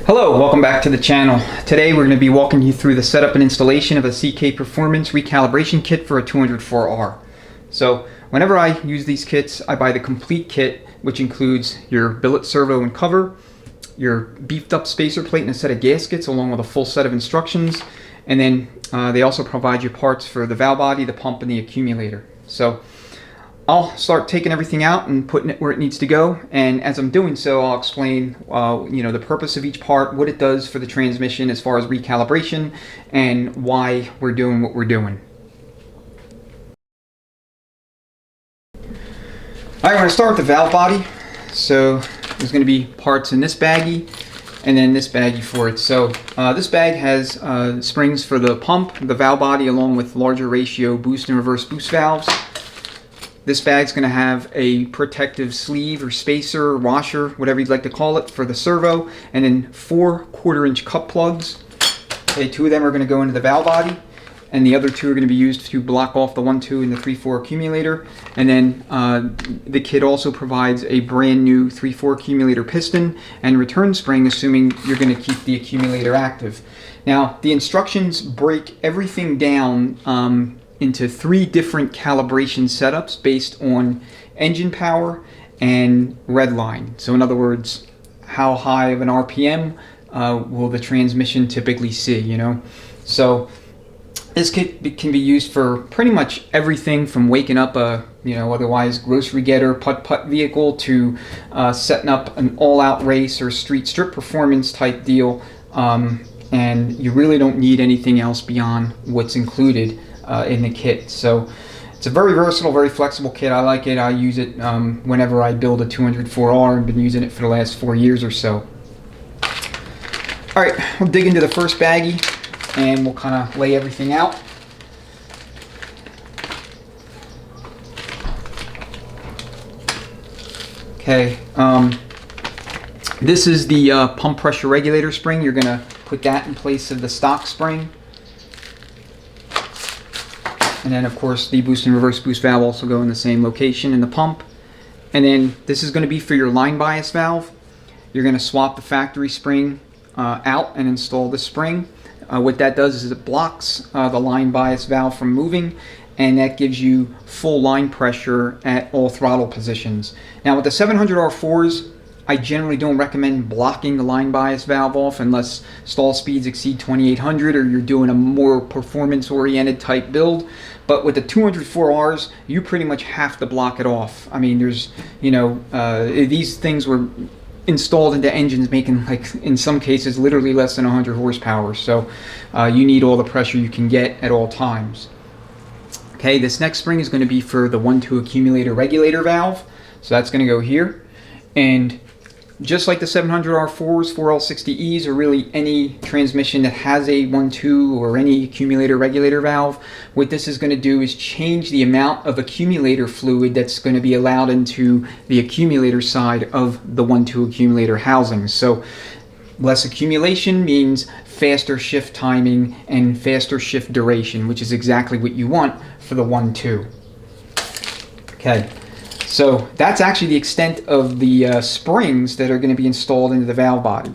Hello, welcome back to the channel. Today we're going to be walking you through the setup and installation of a CK Performance recalibration kit for a 204R. So whenever I use these kits, I buy the complete kit, which includes your billet, servo, and cover, your beefed up spacer plate and a set of gaskets along with a full set of instructions, and then they also provide you parts for the valve body, the pump, and the accumulator. So I'll start taking everything out and putting it where it needs to go, and as I'm doing so, I'll explain the purpose of each part, what it does for the transmission as far as recalibration, and why we're doing what we're doing. Alright, we're going to start with the valve body. So there's going to be parts in this baggie and then this baggie for it. So this bag has springs for the pump, the valve body, along with larger ratio boost and reverse boost valves. This bag's going to have a protective sleeve or spacer or washer, whatever you'd like to call it, for the servo, and then 4 1/4-inch cup plugs. Okay, 2 of them are going to go into the valve body, and the other 2 are going to be used to block off the 1-2 and the 3-4 accumulator. And then the kit also provides a brand new 3-4 accumulator piston and return spring, assuming you're going to keep the accumulator active. Now, the instructions break everything down into 3 different calibration setups based on engine power and red line. So in other words, how high of an RPM will the transmission typically see, So this kit can be used for pretty much everything from waking up a otherwise grocery getter putt-putt vehicle to setting up an all-out race or street strip performance type deal, and you really don't need anything else beyond what's included in the kit. So it's a very versatile, very flexible kit. I like it. I use it whenever I build a 204R. I've been using it for the last 4 years or so. Alright, we'll dig into the first baggie and we'll kind of lay everything out. Okay, this is the pump pressure regulator spring. You're going to put that in place of the stock spring. And then, of course, the boost and reverse boost valve also go in the same location in the pump. And then this is going to be for your line bias valve. You're going to swap the factory spring out and install the spring. What that does is it blocks the line bias valve from moving, and that gives you full line pressure at all throttle positions. Now, with the 700R4s, I generally don't recommend blocking the line bias valve off unless stall speeds exceed 2800 or you're doing a more performance oriented type build. But with the 204Rs, you pretty much have to block it off. I mean, there's, these things were installed into engines making, like, in some cases, literally less than 100 horsepower. So you need all the pressure you can get at all times. Okay, this next spring is going to be for the 1-2 accumulator regulator valve. So that's going to go here. And just like the 700R4s, 4L60Es, or really any transmission that has a 1-2 or any accumulator regulator valve, what this is going to do is change the amount of accumulator fluid that's going to be allowed into the accumulator side of the 1-2 accumulator housings. So less accumulation means faster shift timing and faster shift duration, which is exactly what you want for the 1-2. Okay. So that's actually the extent of the springs that are going to be installed into the valve body.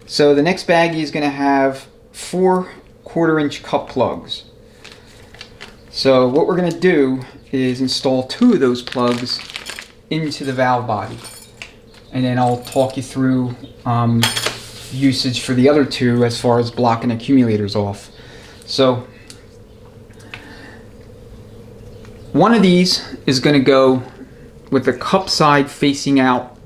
So the next baggie is going to have 4 1/4-inch cup plugs. So what we're going to do is install 2 of those plugs into the valve body. And then I'll talk you through usage for the other 2 as far as blocking accumulators off. So one of these is going to go with the cup side facing out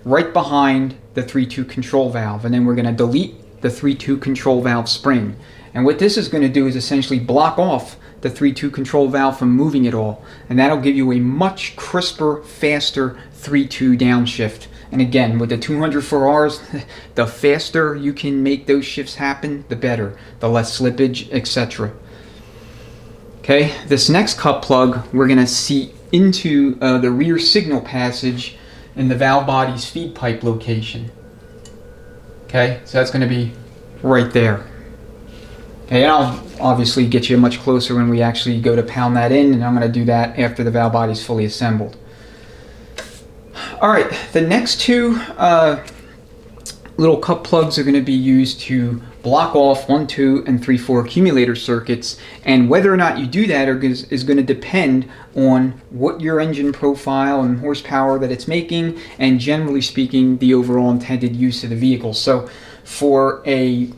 right behind the 3-2 control valve, and then we're going to delete the 3-2 control valve spring. And what this is going to do is essentially block off the 3-2 control valve from moving at all, and that'll give you a much crisper, faster 3-2 downshift. And again, with the 204Rs, the faster you can make those shifts happen, the better, the less slippage, etc. Okay, this next cup plug we're going to seat into the rear signal passage in the valve body's feed pipe location. Okay, so that's going to be right there. Okay, and I'll obviously get you much closer when we actually go to pound that in, and I'm going to do that after the valve body is fully assembled. All right, the next 2 little cup plugs are going to be used to block off 1, 2, and 3, 4 accumulator circuits, and whether or not you do that is going to depend on what your engine profile and horsepower that it's making, and generally speaking, the overall intended use of the vehicle. So for a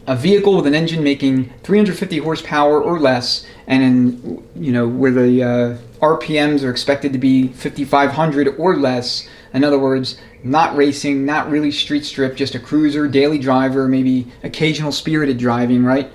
vehicle with an engine making 350 horsepower or less, and where the RPMs are expected to be 5,500 or less, in other words, not racing, not really street strip, just a cruiser, daily driver, maybe occasional spirited driving, right?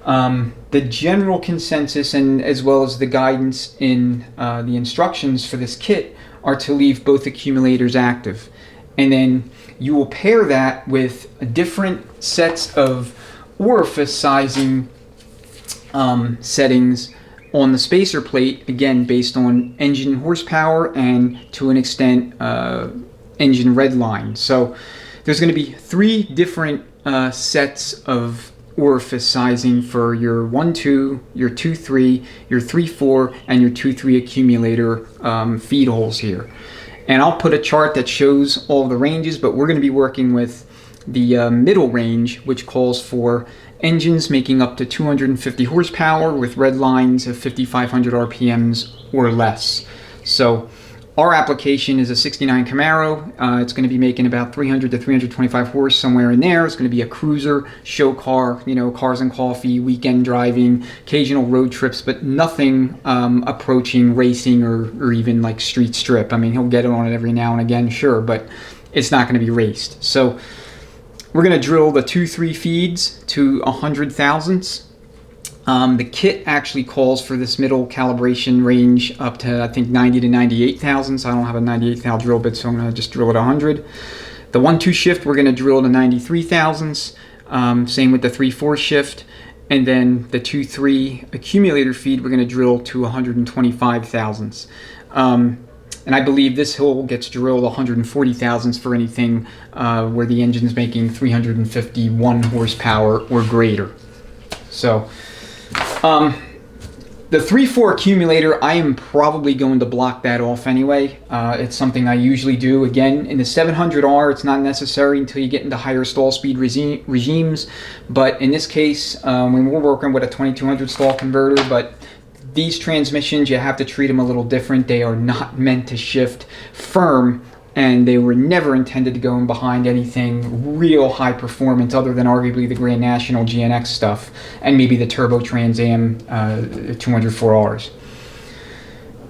The general consensus, and as well as the guidance in the instructions for this kit, are to leave both accumulators active. And then you will pair that with different sets of orifice sizing settings on the spacer plate, again based on engine horsepower and to an extent engine red line. So there's going to be 3 different sets of orifice sizing for your 1, 2, your 2, 3, your 3, 4, and your 2, 3 accumulator feed holes here. And I'll put a chart that shows all the ranges, but we're going to be working with the middle range, which calls for engines making up to 250 horsepower with red lines of 5,500 RPMs or less. So our application is a 69 Camaro. It's going to be making about 300 to 325 horse, somewhere in there. It's going to be a cruiser, show car, cars and coffee, weekend driving, occasional road trips, but nothing approaching racing or even like street strip. I mean, he'll get it on it every now and again, sure, but it's not going to be raced. So we're going to drill the 2, 3 feeds to 100 thousandths. The kit actually calls for this middle calibration range up to, I think, 90 to 98 thousandths. I don't have a 98 thou drill bit, so I'm going to just drill it 100. The 1, 2 shift, we're going to drill to 93 thousandths. Same with the 3, 4 shift. And then the 2, 3 accumulator feed, we're going to drill to 125 thousandths. And I believe this hole gets drilled 140 thousandths for anything where the engine's making 351 horsepower or greater. So the 3, 4 accumulator, I am probably going to block that off anyway. It's something I usually do. Again, in the 700R, it's not necessary until you get into higher stall speed regimes. But in this case, when we're working with a 2200 stall converter, but these transmissions, you have to treat them a little different. They are not meant to shift firm, and they were never intended to go in behind anything real high performance other than arguably the Grand National GNX stuff and maybe the Turbo Trans Am 204Rs.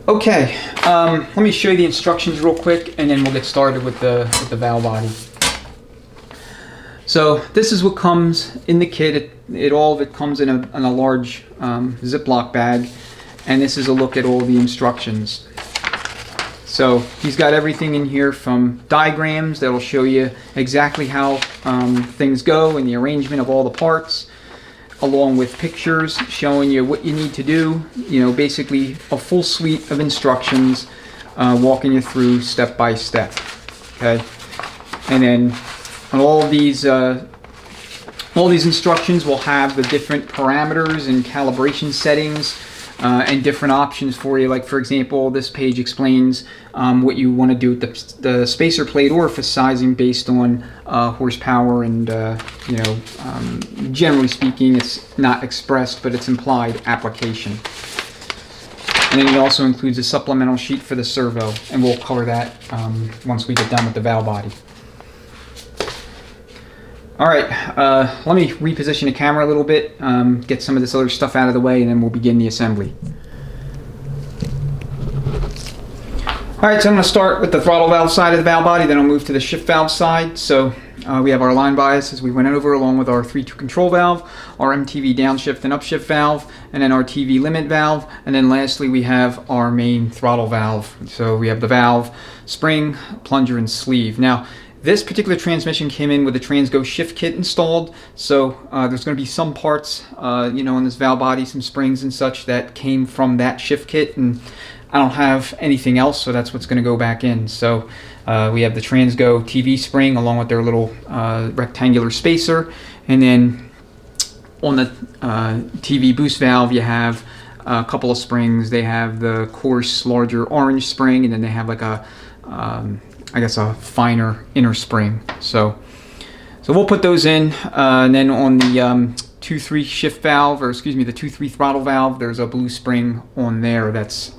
Okay, let me show you the instructions real quick, and then we'll get started with the valve body. So this is what comes in the kit. All of it comes in a large Ziploc bag, and this is a look at all the instructions. So he's got everything in here from diagrams that will show you exactly how things go and the arrangement of all the parts, along with pictures showing you what you need to do. Basically a full suite of instructions walking you through step by step. Okay, and then on all these instructions will have the different parameters and calibration settings and different options for you. Like, for example, this page explains what you want to do with the spacer plate orifice sizing based on horsepower and, generally speaking, it's not expressed, but it's implied application. And then he also includes a supplemental sheet for the servo, and we'll cover that once we get done with the valve body. Alright, let me reposition the camera a little bit, get some of this other stuff out of the way, and then we'll begin the assembly. Alright, so I'm going to start with the throttle valve side of the valve body, then I'll move to the shift valve side. So we have our line bias, as we went over, along with our 3-2 control valve, our MTV downshift and upshift valve, and then our TV limit valve, and then lastly we have our main throttle valve. So we have the valve, spring, plunger, and sleeve. Now, this particular transmission came in with a Transgo shift kit installed, so there's going to be some parts, in this valve body, some springs and such that came from that shift kit, and I don't have anything else, so that's what's going to go back in. So we have the Transgo TV spring along with their little rectangular spacer, and then on the TV boost valve you have a couple of springs. They have the coarse, larger orange spring, and then they have like a I guess a finer inner spring. So we'll put those in, and then on the 2-3 shift valve, or excuse me, the 2-3 throttle valve, there's a blue spring on there that's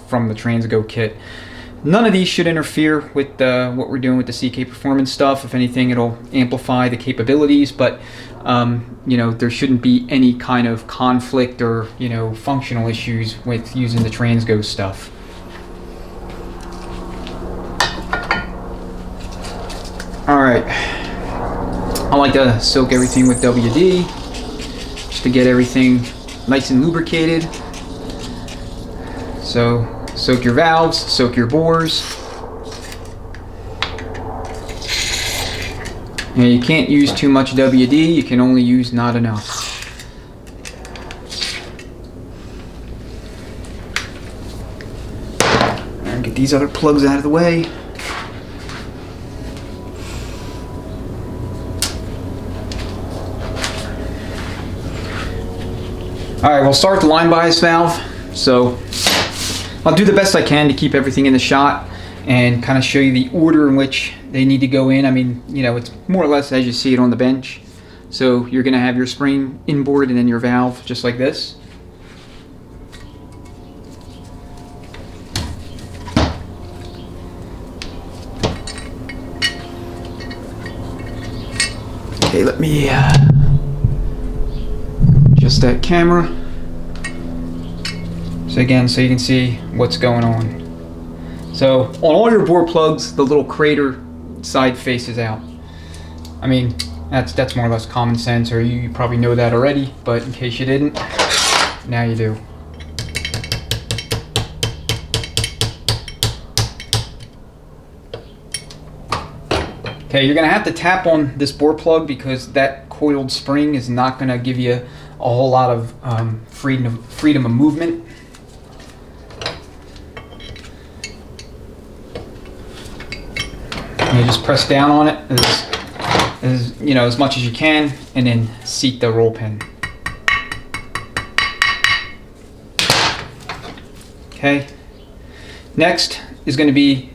from the Transgo kit. None of these should interfere with what we're doing with the CK Performance stuff. If anything, it'll amplify the capabilities, but you know, there shouldn't be any kind of conflict or, you know, functional issues with using the Transgo stuff. All right, I like to soak everything with WD just to get everything nice and lubricated. So soak your valves, soak your bores. Now you can't use too much WD, you can only use not enough. And get these other plugs out of the way. Alright, we'll start the line bias valve. So I'll do the best I can to keep everything in the shot and kind of show you the order in which they need to go in. I mean, you know, it's more or less as you see it on the bench. So you're going to have your spring inboard and then your valve just like this. Okay, let me adjust that camera. So again, so you can see what's going on. So on all your bore plugs, the little crater side faces out. I mean, that's more or less common sense, or you probably know that already, but in case you didn't, now you do. Okay, you're gonna have to tap on this bore plug because that coiled spring is not gonna give you a whole lot of freedom of movement. You just press down on it as much as you can, and then seat the roll pin. Okay. Next is going to be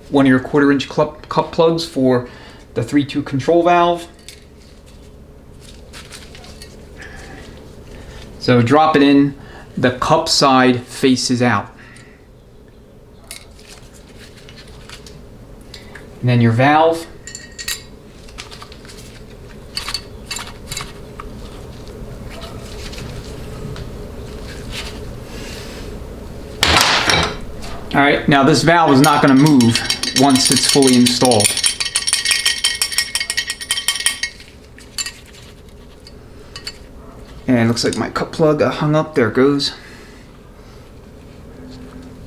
one of your 1/4 inch cup plugs for the 3-2 control valve. So drop it in. The cup side faces out. And then your valve. All right, now this valve is not going to move once it's fully installed. And it looks like my cup plug got hung up. There it goes.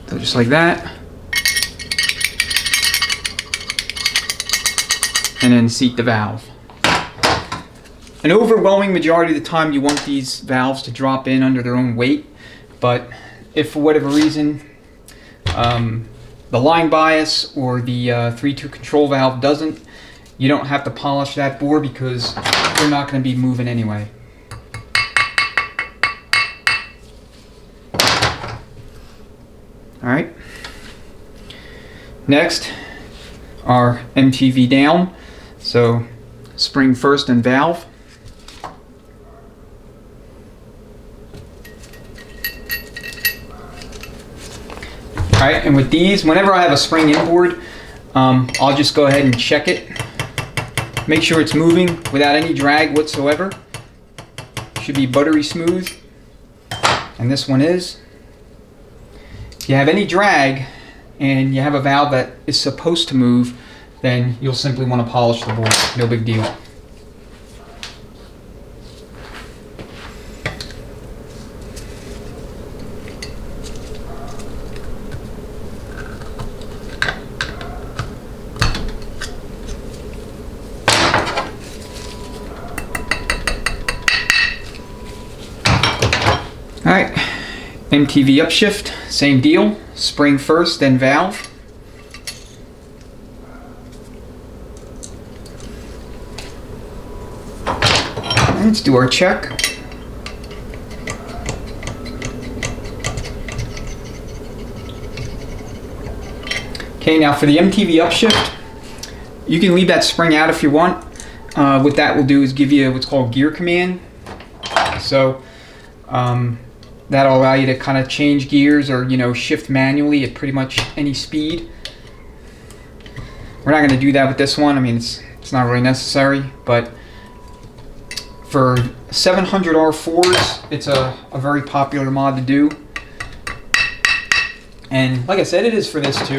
So just like that. And then seat the valve. An overwhelming majority of the time you want these valves to drop in under their own weight, but if for whatever reason the line bias or the 3-2 control valve doesn't, you don't have to polish that bore because they're not going to be moving anyway. Alright. Next, our MTV down. So spring first and valve. Alright, and with these, whenever I have a spring inboard, I'll just go ahead and check it. Make sure it's moving without any drag whatsoever. Should be buttery smooth. And this one is. If you have any drag and you have a valve that is supposed to move, then you'll simply want to polish the bore. No big deal. Alright, MTV upshift, same deal. Spring first, then valve. Let's do our check. Okay, now for the MTV upshift, you can leave that spring out if you want. What that will do is give you what's called gear command. So that'll allow you to kind of change gears or, you know, shift manually at pretty much any speed. We're not going to do that with this one. I mean, it's not really necessary, but for 700 R4s, it's a very popular mod to do. And like I said, it is for this too.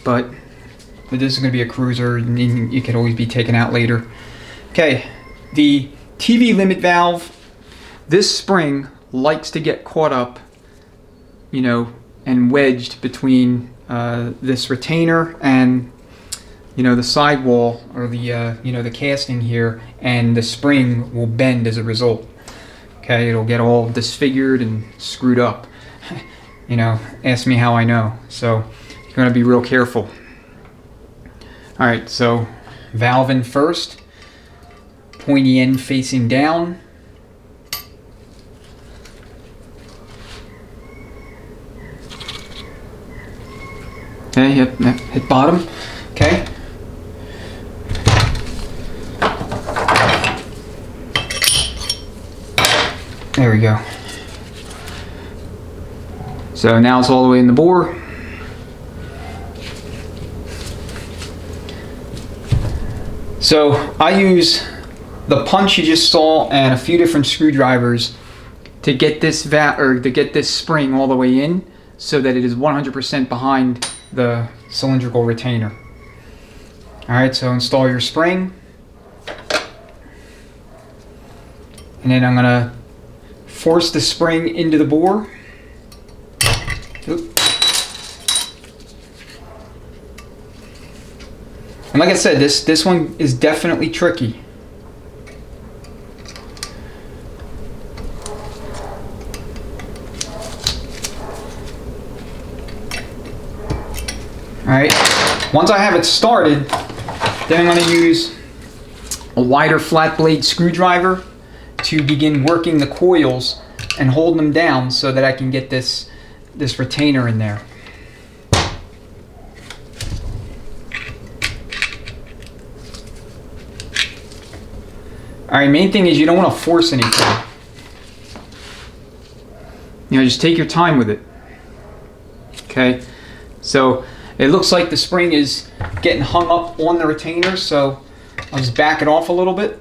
But this is going to be a cruiser, and you can always be taken out later. Okay, the TV limit valve, this spring likes to get caught up, you know, and wedged between this retainer and, you know, the sidewall, or the you know, the casting here, and the spring will bend as a result. Okay, it'll get all disfigured and screwed up. You know, ask me how I know. So you're going to be real careful. All right, so valve in first, pointy end facing down. Okay, hit bottom. Okay. There we go. So now it's all the way in the bore. So I use the punch you just saw and a few different screwdrivers to get this spring all the way in, so that it is 100% behind the cylindrical retainer. All right, so install your spring, and then I'm gonna force the spring into the bore. Oop. And like I said, this one is definitely tricky. Alright, once I have it started, then I'm going to use a wider flat blade screwdriver to begin working the coils and hold them down so that I can get this retainer in there. Alright, main thing is you don't want to force anything. You know, just take your time with it. Okay, so it looks like the spring is getting hung up on the retainer, so I'll just back it off a little bit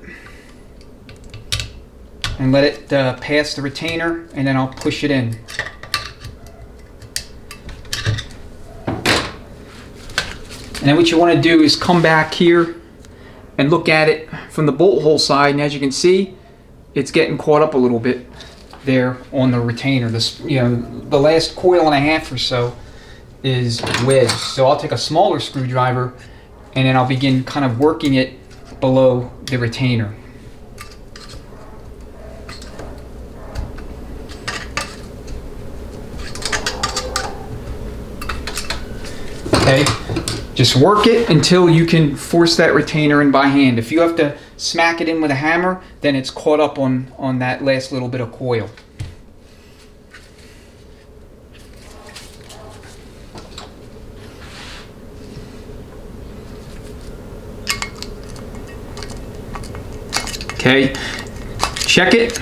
and let it pass the retainer, and then I'll push it in. And then what you want to do is come back here and look at it from the bolt hole side, and as you can see, it's getting caught up a little bit there on the retainer. This, you know, the last coil and a half or so is wedged. So I'll take a smaller screwdriver and then I'll begin kind of working it below the retainer. Okay, just work it until you can force that retainer in by hand. If you have to smack it in with a hammer, then it's caught up on that last little bit of coil. Okay, check it.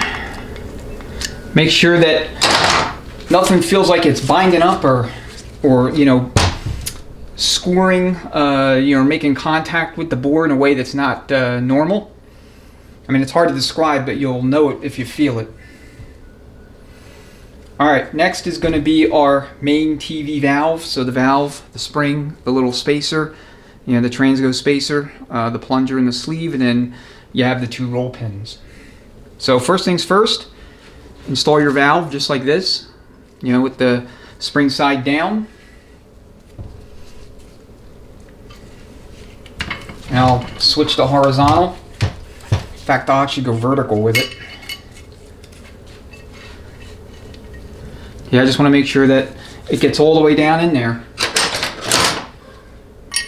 Make sure that nothing feels like it's binding up or you know, scoring, you know, making contact with the bore in a way that's not normal. I mean, it's hard to describe, but you'll know it if you feel it. All right, next is going to be our main TV valve. So the valve, the spring, the little spacer, you know, the transgo spacer, the plunger and the sleeve, and then you have the 2 roll pins. So first things first, install your valve just like this, you know, with the spring side down. And I'll switch to horizontal. In fact, I'll actually go vertical with it. Yeah, I just want to make sure that it gets all the way down in there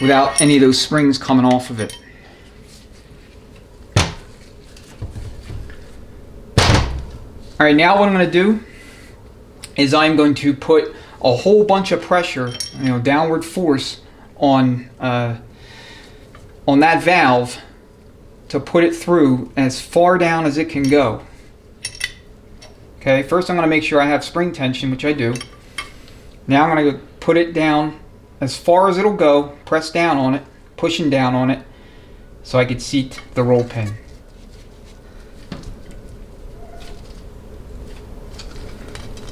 without any of those springs coming off of it. Alright, now what I'm going to do is I'm going to put a whole bunch of pressure, downward force on that valve to put it through as far down as it can go. Okay, first I'm going to make sure I have spring tension, which I do. Now I'm going to put it down as far as it'll go, press down on it, pushing down on it, so I could seat the roll pin.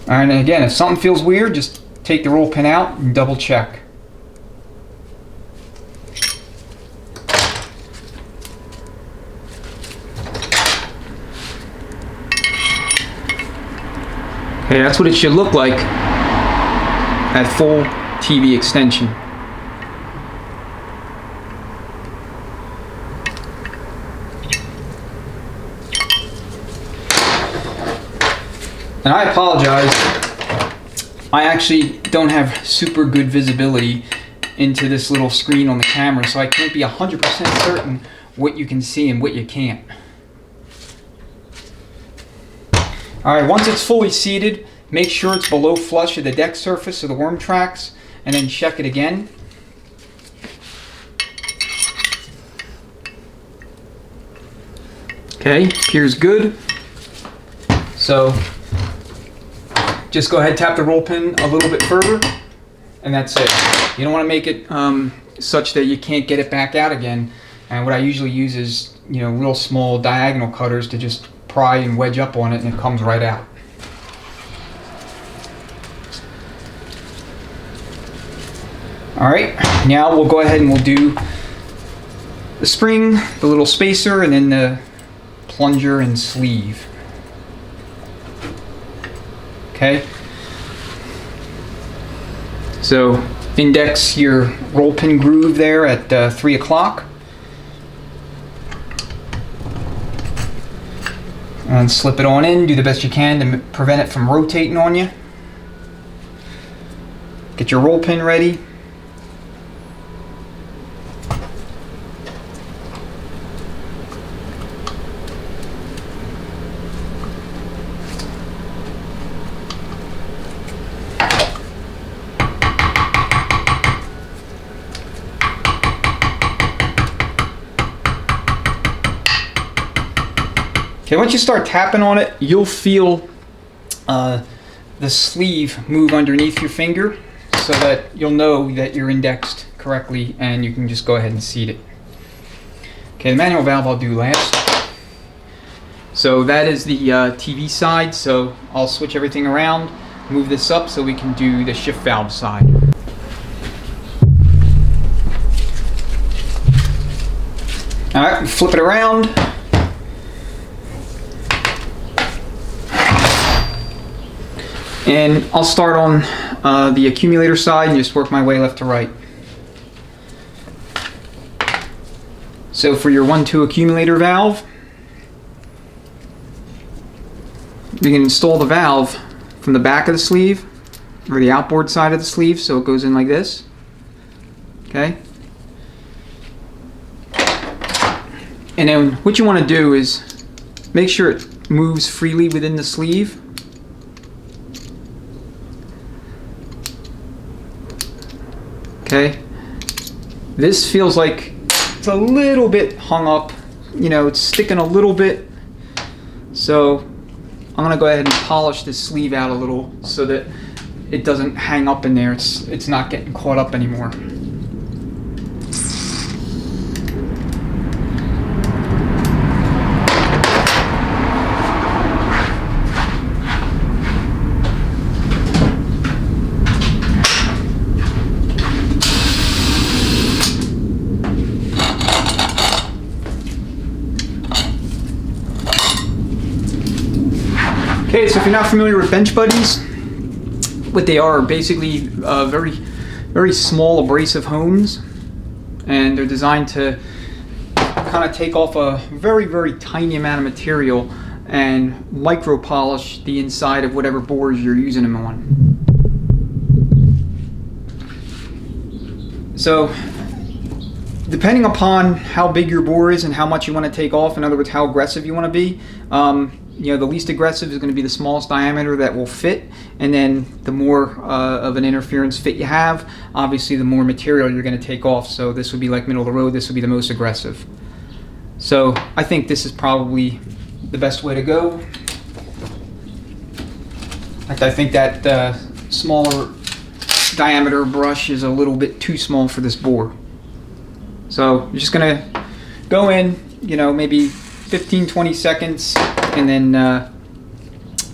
Alright, and again, if something feels weird, just take the roll pin out and double check. Okay, that's what it should look like at full TV extension. And I apologize, I actually don't have super good visibility into this little screen on the camera, so I can't be 100% certain what you can see and what you can't. Alright, once it's fully seated, make sure it's below flush of the deck surface of the worm tracks, and then check it again. Okay, appears good. So, just go ahead, tap the roll pin a little bit further, and that's it. You don't want to make it such that you can't get it back out again. And what I usually use is, real small diagonal cutters to just pry and wedge up on it, and it comes right out. Alright, now we'll go ahead and we'll do the spring, the little spacer, and then the plunger and sleeve. Okay, so index your roll pin groove there at 3 o'clock. And slip it on in, do the best you can to prevent it from rotating on you. Get your roll pin ready. Okay, once you start tapping on it, you'll feel the sleeve move underneath your finger, so that you'll know that you're indexed correctly, and you can just go ahead and seat it. Okay, the manual valve I'll do last. So that is the TV side, so I'll switch everything around, move this up so we can do the shift valve side. Alright, flip it around. And I'll start on the accumulator side and just work my way left to right. So for your 1-2 accumulator valve, you can install the valve from the back of the sleeve or the outboard side of the sleeve, so it goes in like this. Okay. And then what you want to do is make sure it moves freely within the sleeve. Okay, this feels like it's a little bit hung up, it's sticking a little bit, so I'm going to go ahead and polish this sleeve out a little so that it doesn't hang up in there, it's not getting caught up anymore. Okay, so if you're not familiar with bench buddies, what they are basically very, very small abrasive hones, and they're designed to kind of take off a very, very tiny amount of material and micro polish the inside of whatever bores you're using them on. So, depending upon how big your bore is and how much you want to take off, in other words, how aggressive you want to be, you know, the least aggressive is going to be the smallest diameter that will fit, and then the more of an interference fit you have, obviously the more material you're going to take off. So this would be like middle of the road, this would be the most aggressive. So I think this is probably the best way to go. In fact, I think that smaller diameter brush is a little bit too small for this bore. So you're just going to go in, you know, maybe 15-20 seconds, and then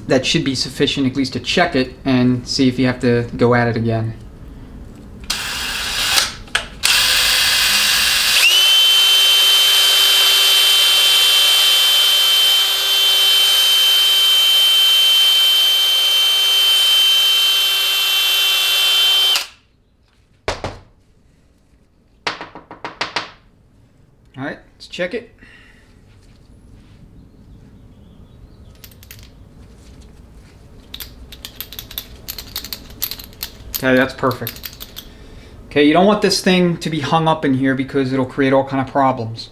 that should be sufficient at least to check it and see if you have to go at it again. All right, let's check it. Okay, that's perfect. Okay, you don't want this thing to be hung up in here because it'll create all kind of problems.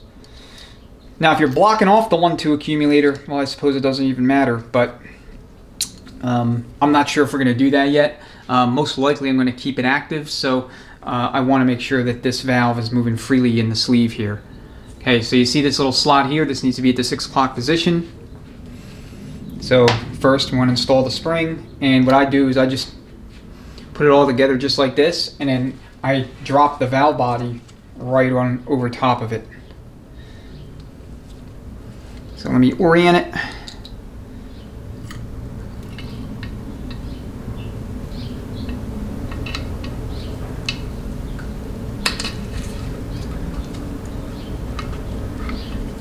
Now, if you're blocking off the 1-2 accumulator, well, I suppose it doesn't even matter, but I'm not sure if we're going to do that yet. Most likely I'm going to keep it active, so I want to make sure that this valve is moving freely in the sleeve here. Okay, so you see this little slot here, this needs to be at the 6 o'clock position. So first we want to install the spring, and what I do is I just put it all together just like this, and then I drop the valve body right on over top of it. So let me orient it.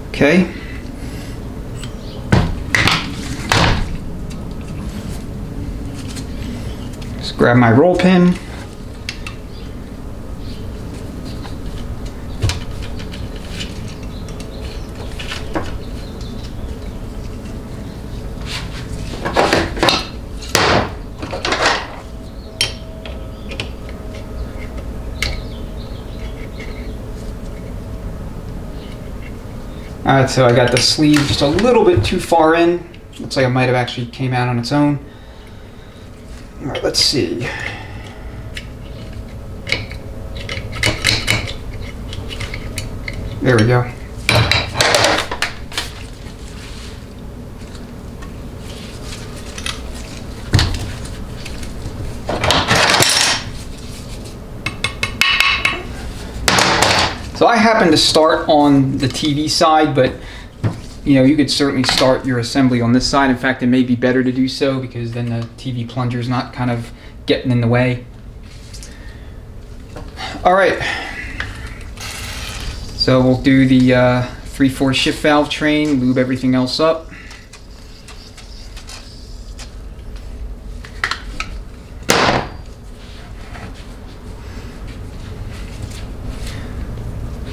Okay. Just grab my roll pin. Alright, so I got the sleeve just a little bit too far in. Looks like it might have actually came out on its own. Alright, let's see. There we go. So I happen to start on the TV side, but you know, you could certainly start your assembly on this side. In fact, it may be better to do so because then the TV plunger is not kind of getting in the way. All right, so we'll do the 3/4 shift valve train, lube everything else up.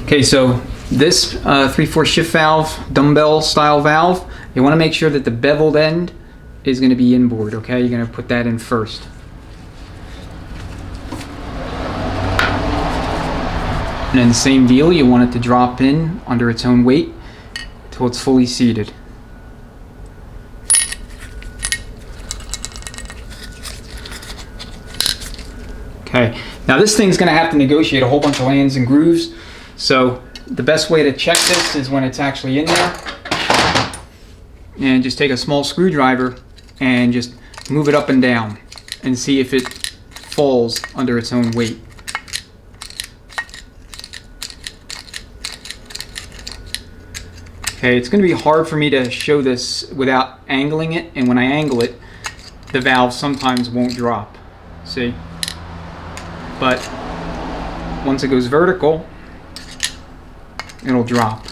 Okay, so this 3/4 shift valve, dumbbell style valve, you want to make sure that the beveled end is going to be inboard, okay? You're going to put that in first. And then the same deal, you want it to drop in under its own weight until it's fully seated. Okay, now this thing's going to have to negotiate a whole bunch of lands and grooves. So the best way to check this is when it's actually in there, and just take a small screwdriver and just move it up and down and see if it falls under its own weight. Okay, it's going to be hard for me to show this without angling it, and when I angle it, the valve sometimes won't drop. See? But once it goes vertical, it'll drop.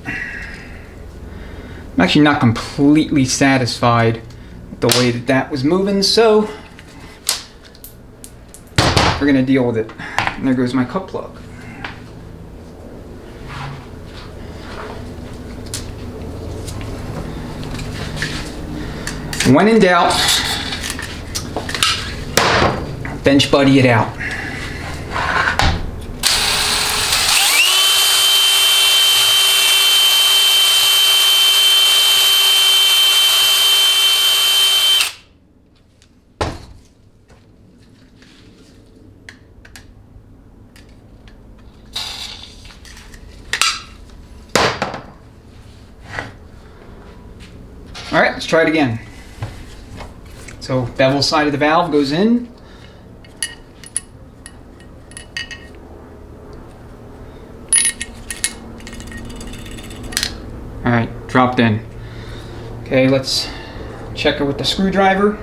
I'm actually not completely satisfied with the way that that was moving, so we're gonna deal with it. And there goes my cup plug. When in doubt, bench buddy it out. All right, let's try it again. So bevel side of the valve goes in. All right, dropped in. Okay, let's check it with the screwdriver.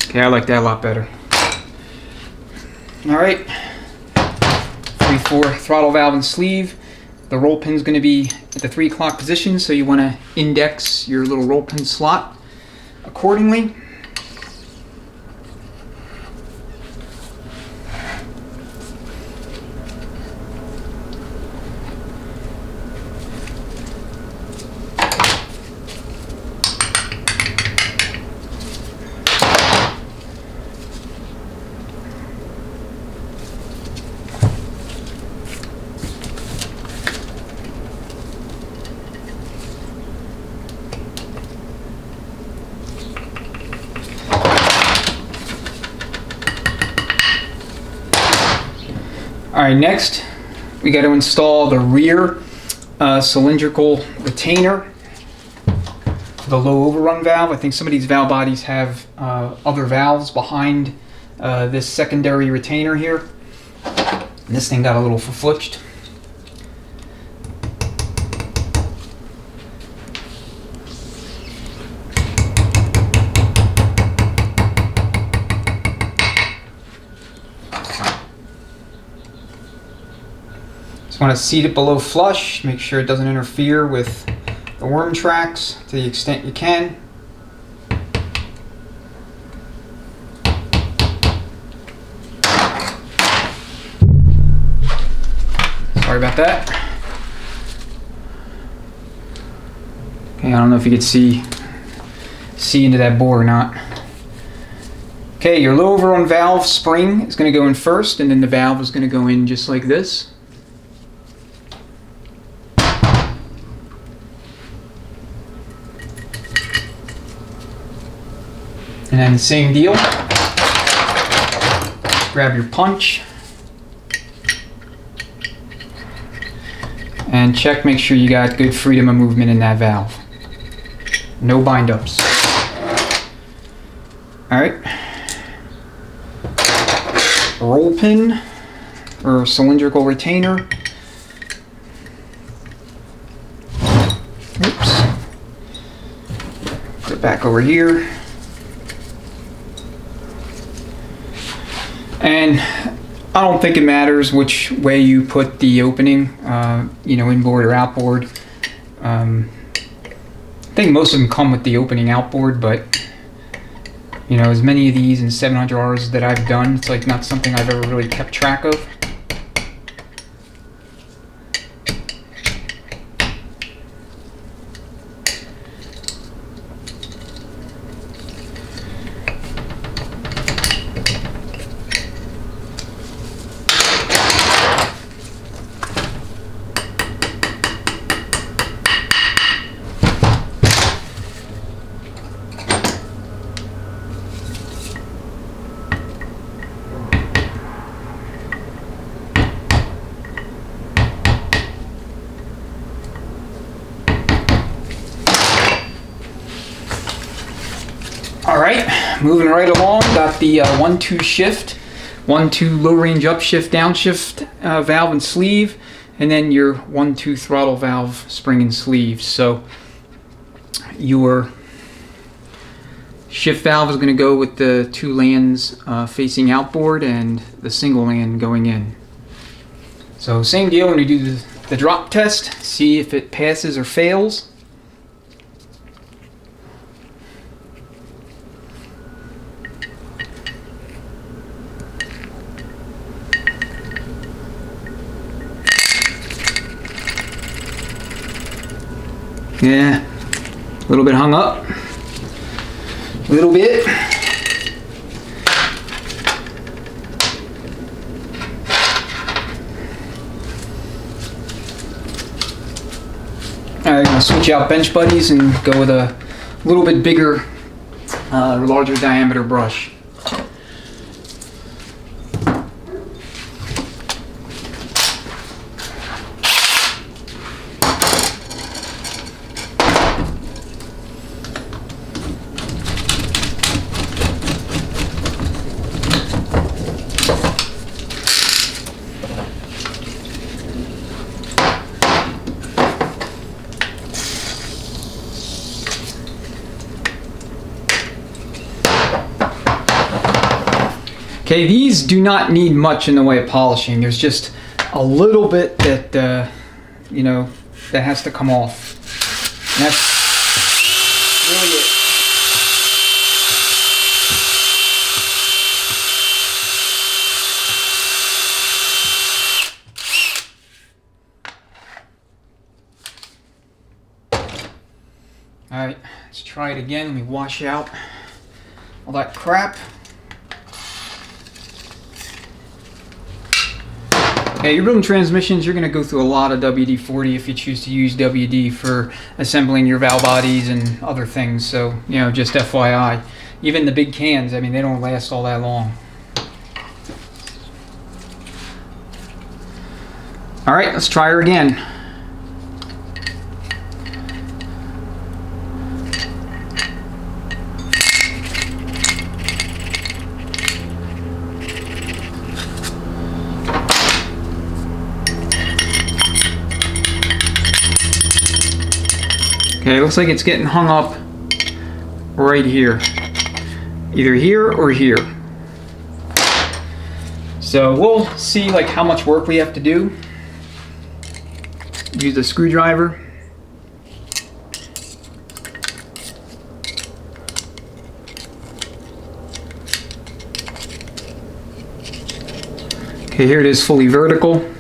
Okay, I like that a lot better. All right, 3/4 throttle valve and sleeve. The roll pin's going to be at the 3 o'clock position, so you want to index your little roll pin slot accordingly. All right, next we got to install the rear cylindrical retainer for the low overrun valve. I think some of these valve bodies have other valves behind this secondary retainer here. And this thing got a little flipped. Just want to seat it below flush, make sure it doesn't interfere with the worm tracks to the extent you can. Sorry about that. Okay, I don't know if you could see into that bore or not. Okay, your low overrun valve spring is going to go in first, and then the valve is going to go in just like this. And then same deal, grab your punch and check, make sure you got good freedom of movement in that valve. No bind ups. All right, roll pin or cylindrical retainer. Oops. Put it back over here. And I don't think it matters which way you put the opening, inboard or outboard. I think most of them come with the opening outboard, but as many of these in 700Rs that I've done, it's like not something I've ever really kept track of. All right, moving right along, got the 1-2 shift, 1-2 low range upshift, downshift valve and sleeve, and then your 1-2 throttle valve spring and sleeve. So your shift valve is going to go with the 2 lands facing outboard and the single land going in. So same deal when we do the drop test, see if it passes or fails. Yeah, a little bit hung up, a little bit. All right, I'm gonna switch out bench buddies and go with a little bit bigger, larger diameter brush. Okay, these do not need much in the way of polishing. There's just a little bit that, you know, that has to come off. And that's really it. All right, let's try it again. Let me wash out all that crap. Okay, your building transmissions, you're going to go through a lot of WD-40 if you choose to use WD for assembling your valve bodies and other things. So, you know, just FYI. Even the big cans, I mean, they don't last all that long. All right, let's try her again. Okay, it looks like it's getting hung up right here. Either here or here. So we'll see like how much work we have to do. Use a screwdriver. Okay, here it is fully vertical.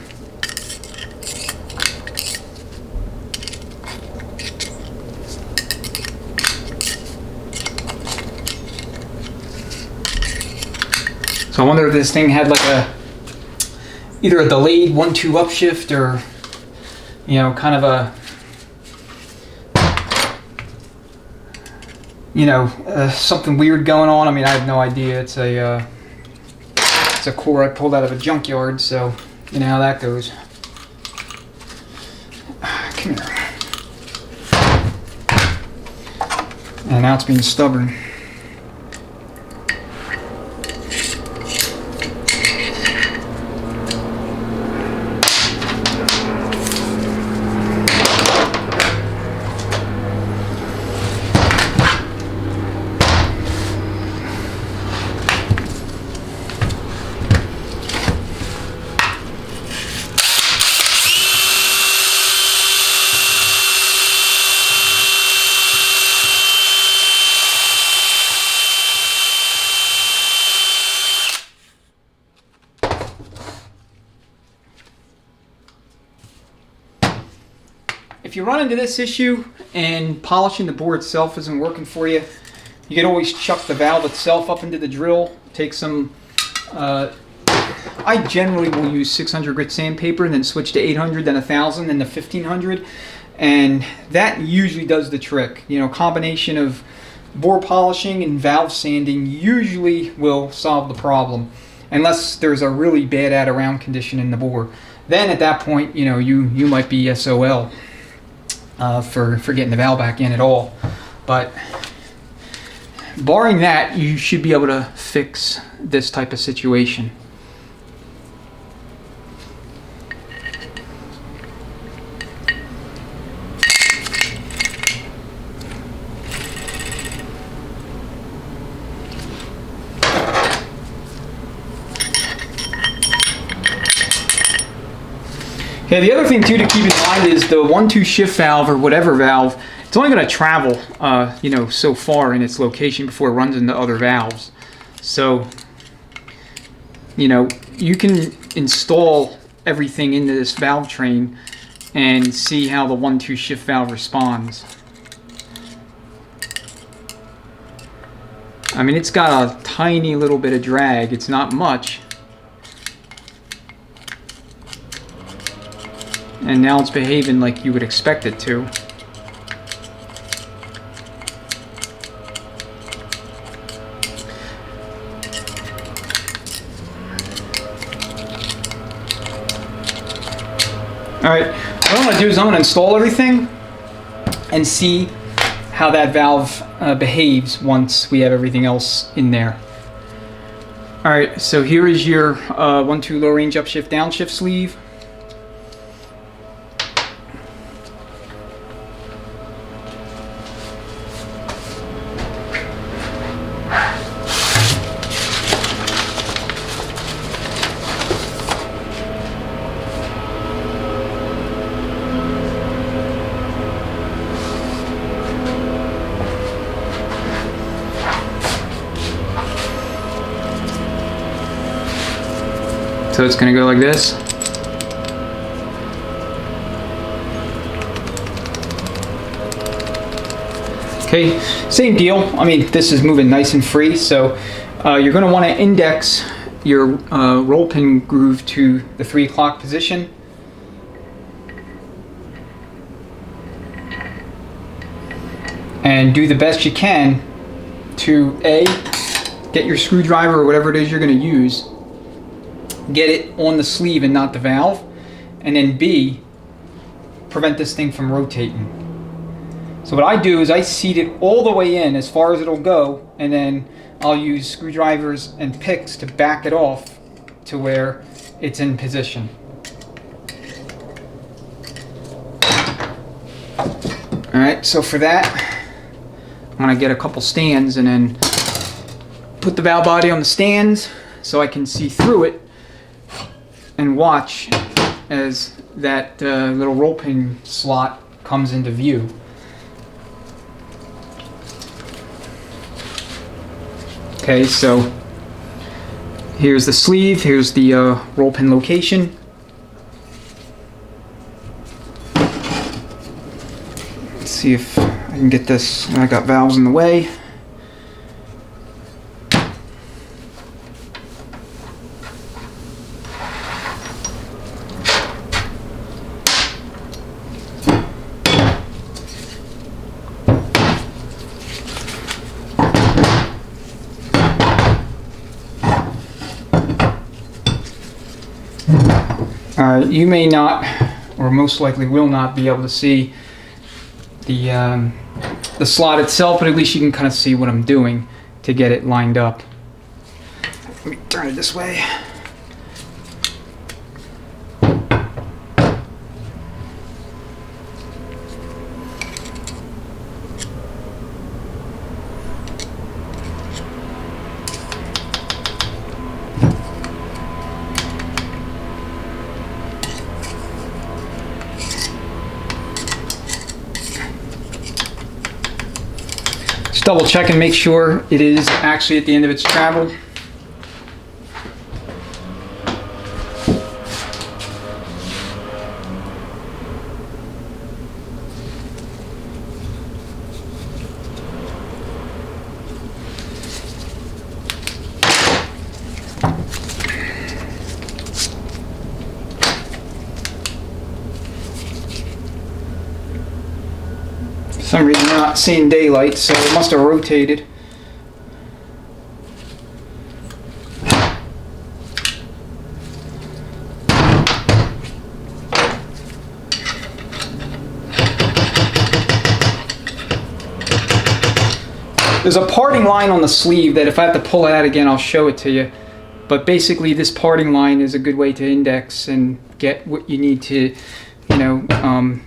So I wonder if this thing had like either a delayed 1-2 upshift or, you know, kind of a, you know, something weird going on. I mean, I have no idea. It's a core I pulled out of a junkyard, so you know how that goes. Come here. And now it's being stubborn. If you run into this issue and polishing the bore itself isn't working for you, you can always chuck the valve itself up into the drill. Take some, I generally will use 600 grit sandpaper and then switch to 800, then 1000, then to 1500. And that usually does the trick. You know, combination of bore polishing and valve sanding usually will solve the problem. Unless there's a really bad add-around condition in the bore. Then at that point, you know, you might be SOL. For getting the valve back in at all. But barring that, you should be able to fix this type of situation. Okay, the other thing too to keep in mind is the 1-2 shift valve or whatever valve, it's only going to travel, you know, so far in its location before it runs into other valves. So, you know, you can install everything into this valve train and see how the 1-2 shift valve responds. I mean, it's got a tiny little bit of drag. It's not much. And now it's behaving like you would expect it to. Alright, what I'm going to do is I'm going to install everything and see how that valve behaves once we have everything else in there. Alright, so here is your 1-2 low range upshift downshift sleeve. So it's going to go like this. Okay, same deal. I mean, this is moving nice and free, so you're going to want to index your roll pin groove to the 3 o'clock position. And do the best you can to A, get your screwdriver or whatever it is you're going to use, get it on the sleeve and not the valve, and then B, prevent this thing from rotating. So what I do is I seat it all the way in as far as it'll go, and then I'll use screwdrivers and picks to back it off to where it's in position. Alright, so for that, I'm going to get a couple stands and then put the valve body on the stands so I can see through it and watch as that little roll pin slot comes into view. Okay, so here's the sleeve, here's the roll pin location. Let's see if I can get this. I got valves in the way. You may not, or most likely will not, be able to see the slot itself, but at least you can kind of see what I'm doing to get it lined up. Let me turn it this way. Double check and make sure it is actually at the end of its travel. For some reason I'm not seeing daylight, so it must have rotated. There's a parting line on the sleeve that if I have to pull it out again, I'll show it to you. But basically this parting line is a good way to index and get what you need to, you know,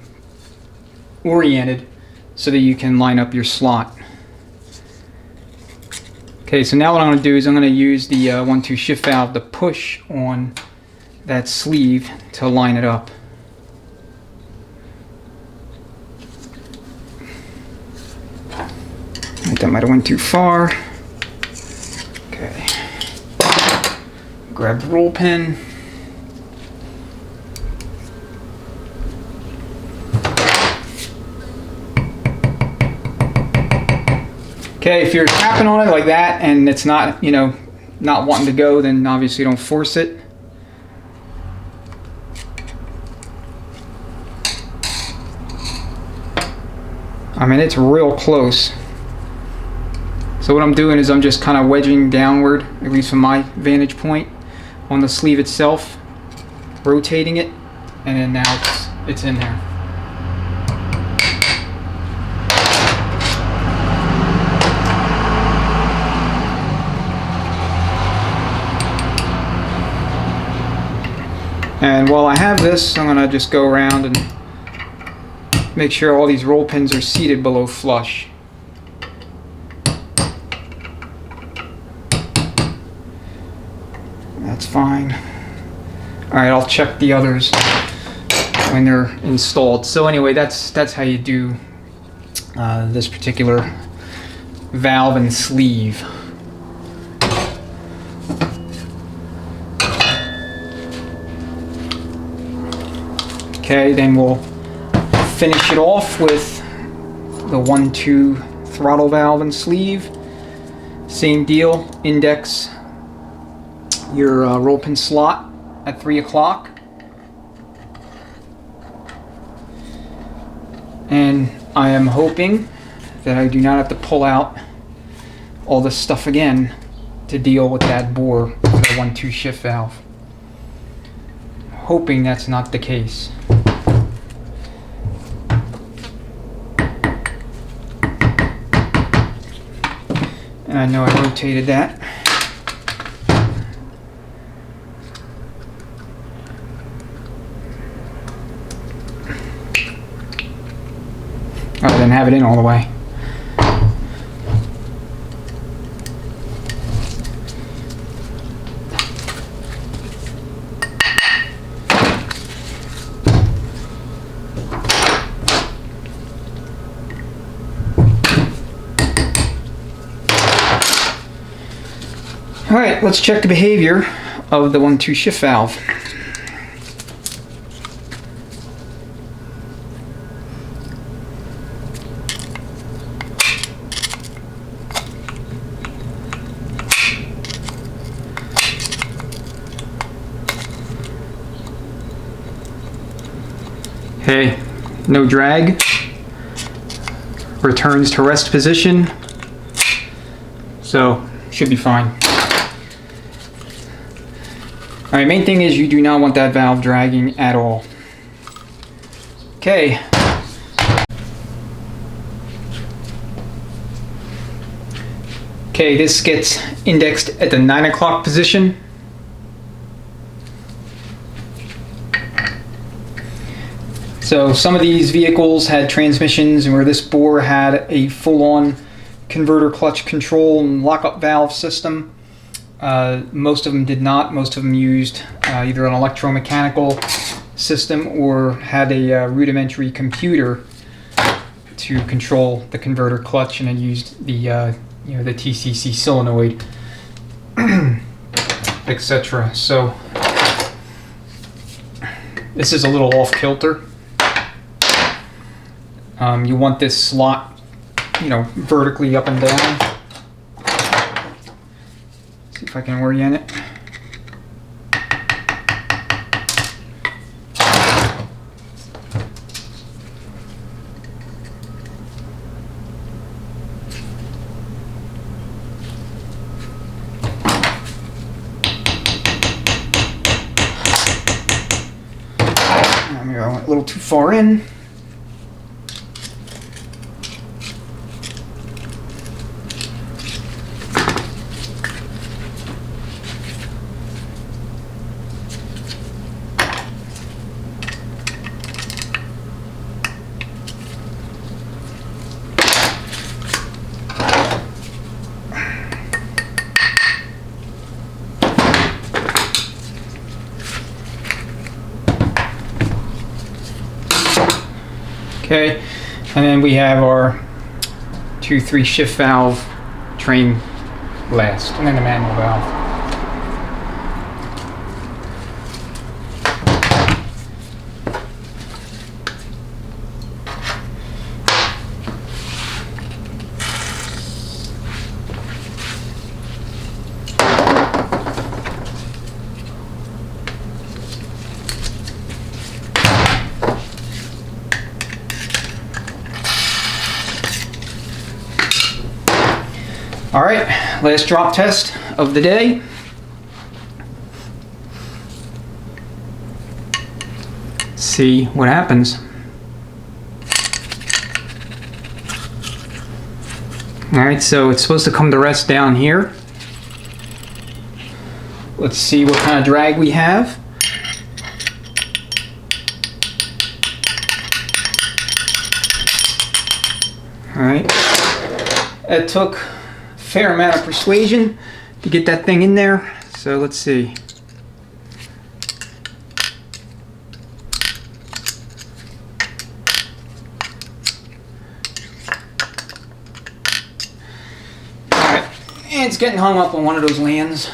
oriented so that you can line up your slot. Okay, so now what I'm going to do is I'm going to use the 1-2 shift valve to push on that sleeve to line it up. That might have went too far. Okay. Grab the roll pin. Okay, if you're tapping on it like that and it's not, you know, not wanting to go, then obviously don't force it. I mean, it's real close. So what I'm doing is I'm just kind of wedging downward, at least from my vantage point, on the sleeve itself, rotating it, and then now it's in there. And while I have this, I'm going to just go around and make sure all these roll pins are seated below flush. That's fine. Alright, I'll check the others when they're installed. So anyway, that's how you do this particular valve and sleeve. Okay, then we'll finish it off with the 1-2 throttle valve and sleeve. Same deal, index your roll pin slot at 3 o'clock. And I am hoping that I do not have to pull out all this stuff again to deal with that bore for the 1-2 shift valve. Hoping that's not the case. And I know I rotated that. Oh, I didn't have it in all the way. All right, let's check the behavior of the 1-2 shift valve. Okay, no drag. Returns to rest position. So, should be fine. Alright, main thing is you do not want that valve dragging at all. Okay. Okay, this gets indexed at the 9 o'clock position. So some of these vehicles had transmissions where this bore had a full-on converter clutch control and lockup valve system. Most of them did not. Most of them used either an electromechanical system or had a rudimentary computer to control the converter clutch, and it used the the TCC solenoid, etc. So this is a little off kilter. You want this slot, vertically up and down. See if I can orient it. Maybe I went a little too far in. Okay, and then we have our 2-3 shift valve train last, and then the manual valve. All right, last drop test of the day. See what happens. All right, so it's supposed to come to rest down here. Let's see what kind of drag we have. All right, it took fair amount of persuasion to get that thing in there, so let's see. Alright, and it's getting hung up on one of those lands.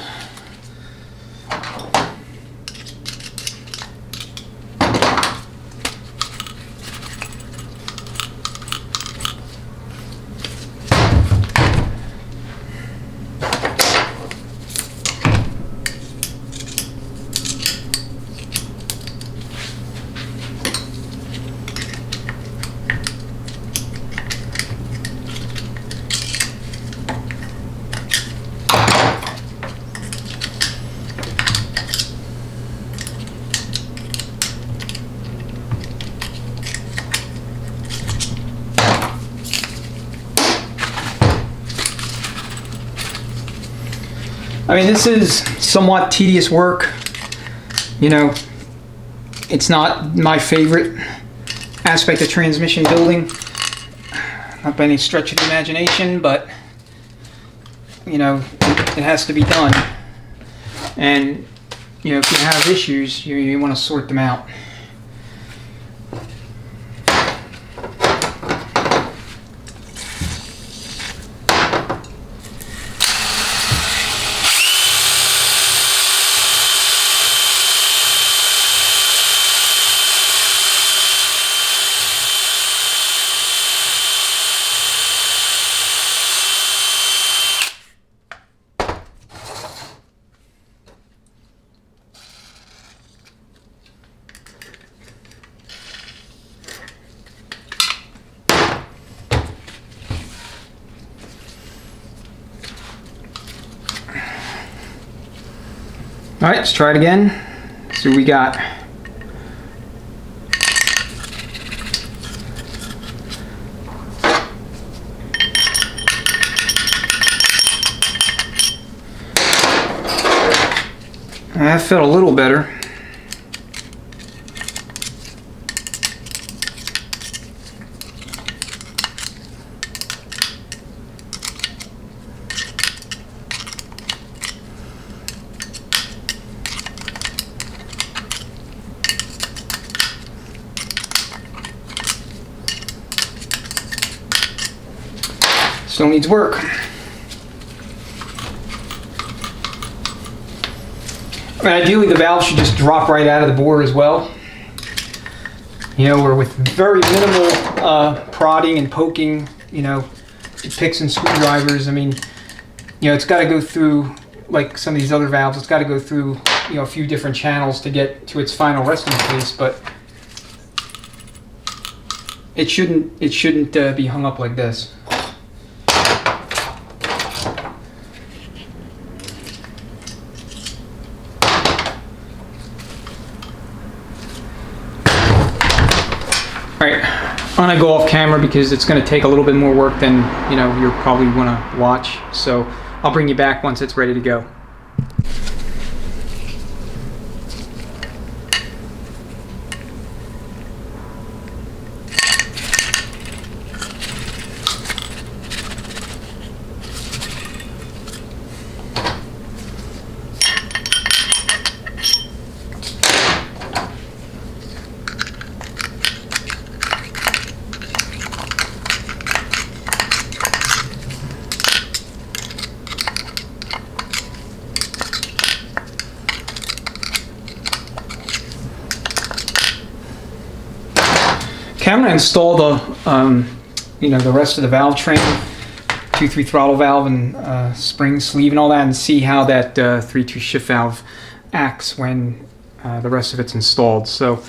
I mean, this is somewhat tedious work. You know, it's not my favorite aspect of transmission building, not by any stretch of the imagination, but you know, it has to be done. And you know, if you have issues, you want to sort them out. All right, let's try it again. See what we got. That felt a little better. Still needs work. I mean, ideally the valve should just drop right out of the bore as well. You know, or with very minimal prodding and poking, you know, picks and screwdrivers. I mean, you know, it's got to go through, like some of these other valves, it's got to go through, you know, a few different channels to get to its final resting place, but it shouldn't be hung up like this. Alright, I'm going to go off camera because it's going to take a little bit more work than, you know, you'll probably want to watch. So I'll bring you back once it's ready to go. Okay, I'm going to install the, you know, the rest of the valve train, 2-3 throttle valve and spring sleeve and all that, and see how that 3-2 shift valve acts when the rest of it's installed. So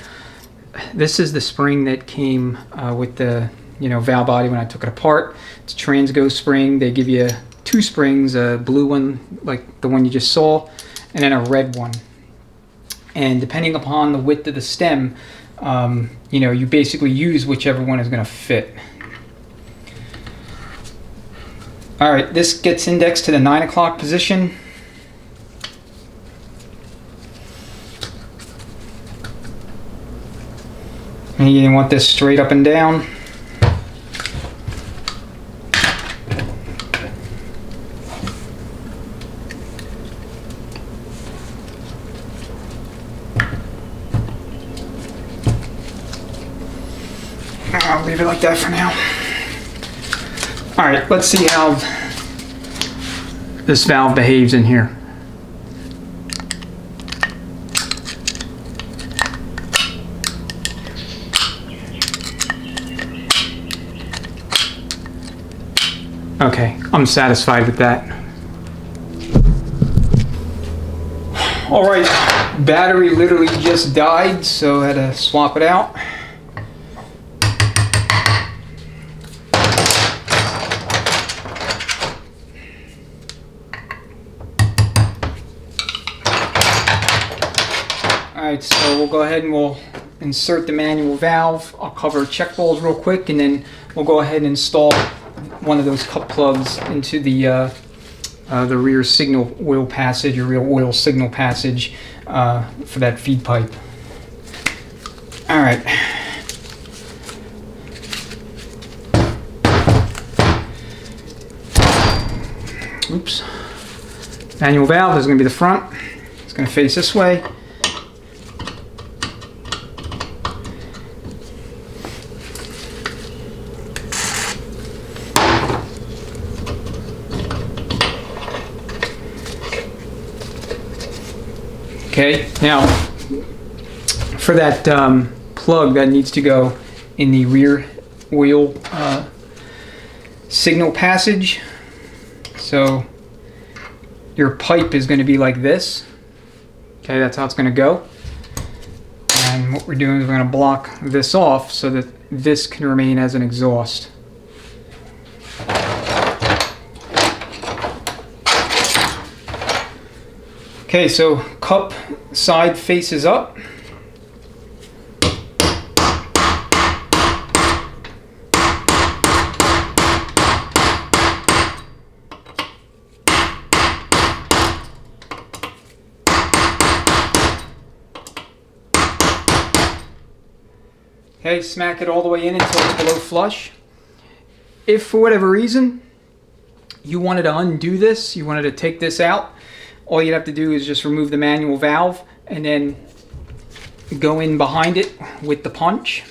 this is the spring that came with the, you know, valve body when I took it apart. It's a Transgo spring. They give you 2 springs, a blue one like the one you just saw, and then a red one. And depending upon the width of the stem, you know, you basically use whichever one is going to fit. All right, this gets indexed to the 9 o'clock position. And you want this straight up and down. I'll leave it like that for now. All right, let's see how this valve behaves in here. Okay, I'm satisfied with that. All right, battery literally just died, so I had to swap it out. Alright, so we'll go ahead and we'll insert the manual valve. I'll cover check balls real quick, and then we'll go ahead and install one of those cup plugs into the the rear signal oil passage, or rear oil signal passage for that feed pipe. All right. Oops. Manual valve is going to be the front. It's going to face this way. Okay, now for that plug that needs to go in the rear oil signal passage, so your pipe is going to be like this. Okay, that's how it's going to go. And what we're doing is we're going to block this off so that this can remain as an exhaust. Okay, so cup side faces up. Okay, smack it all the way in until it's below flush. If for whatever reason you wanted to undo this, you wanted to take this out, all you'd have to do is just remove the manual valve and then go in behind it with the punch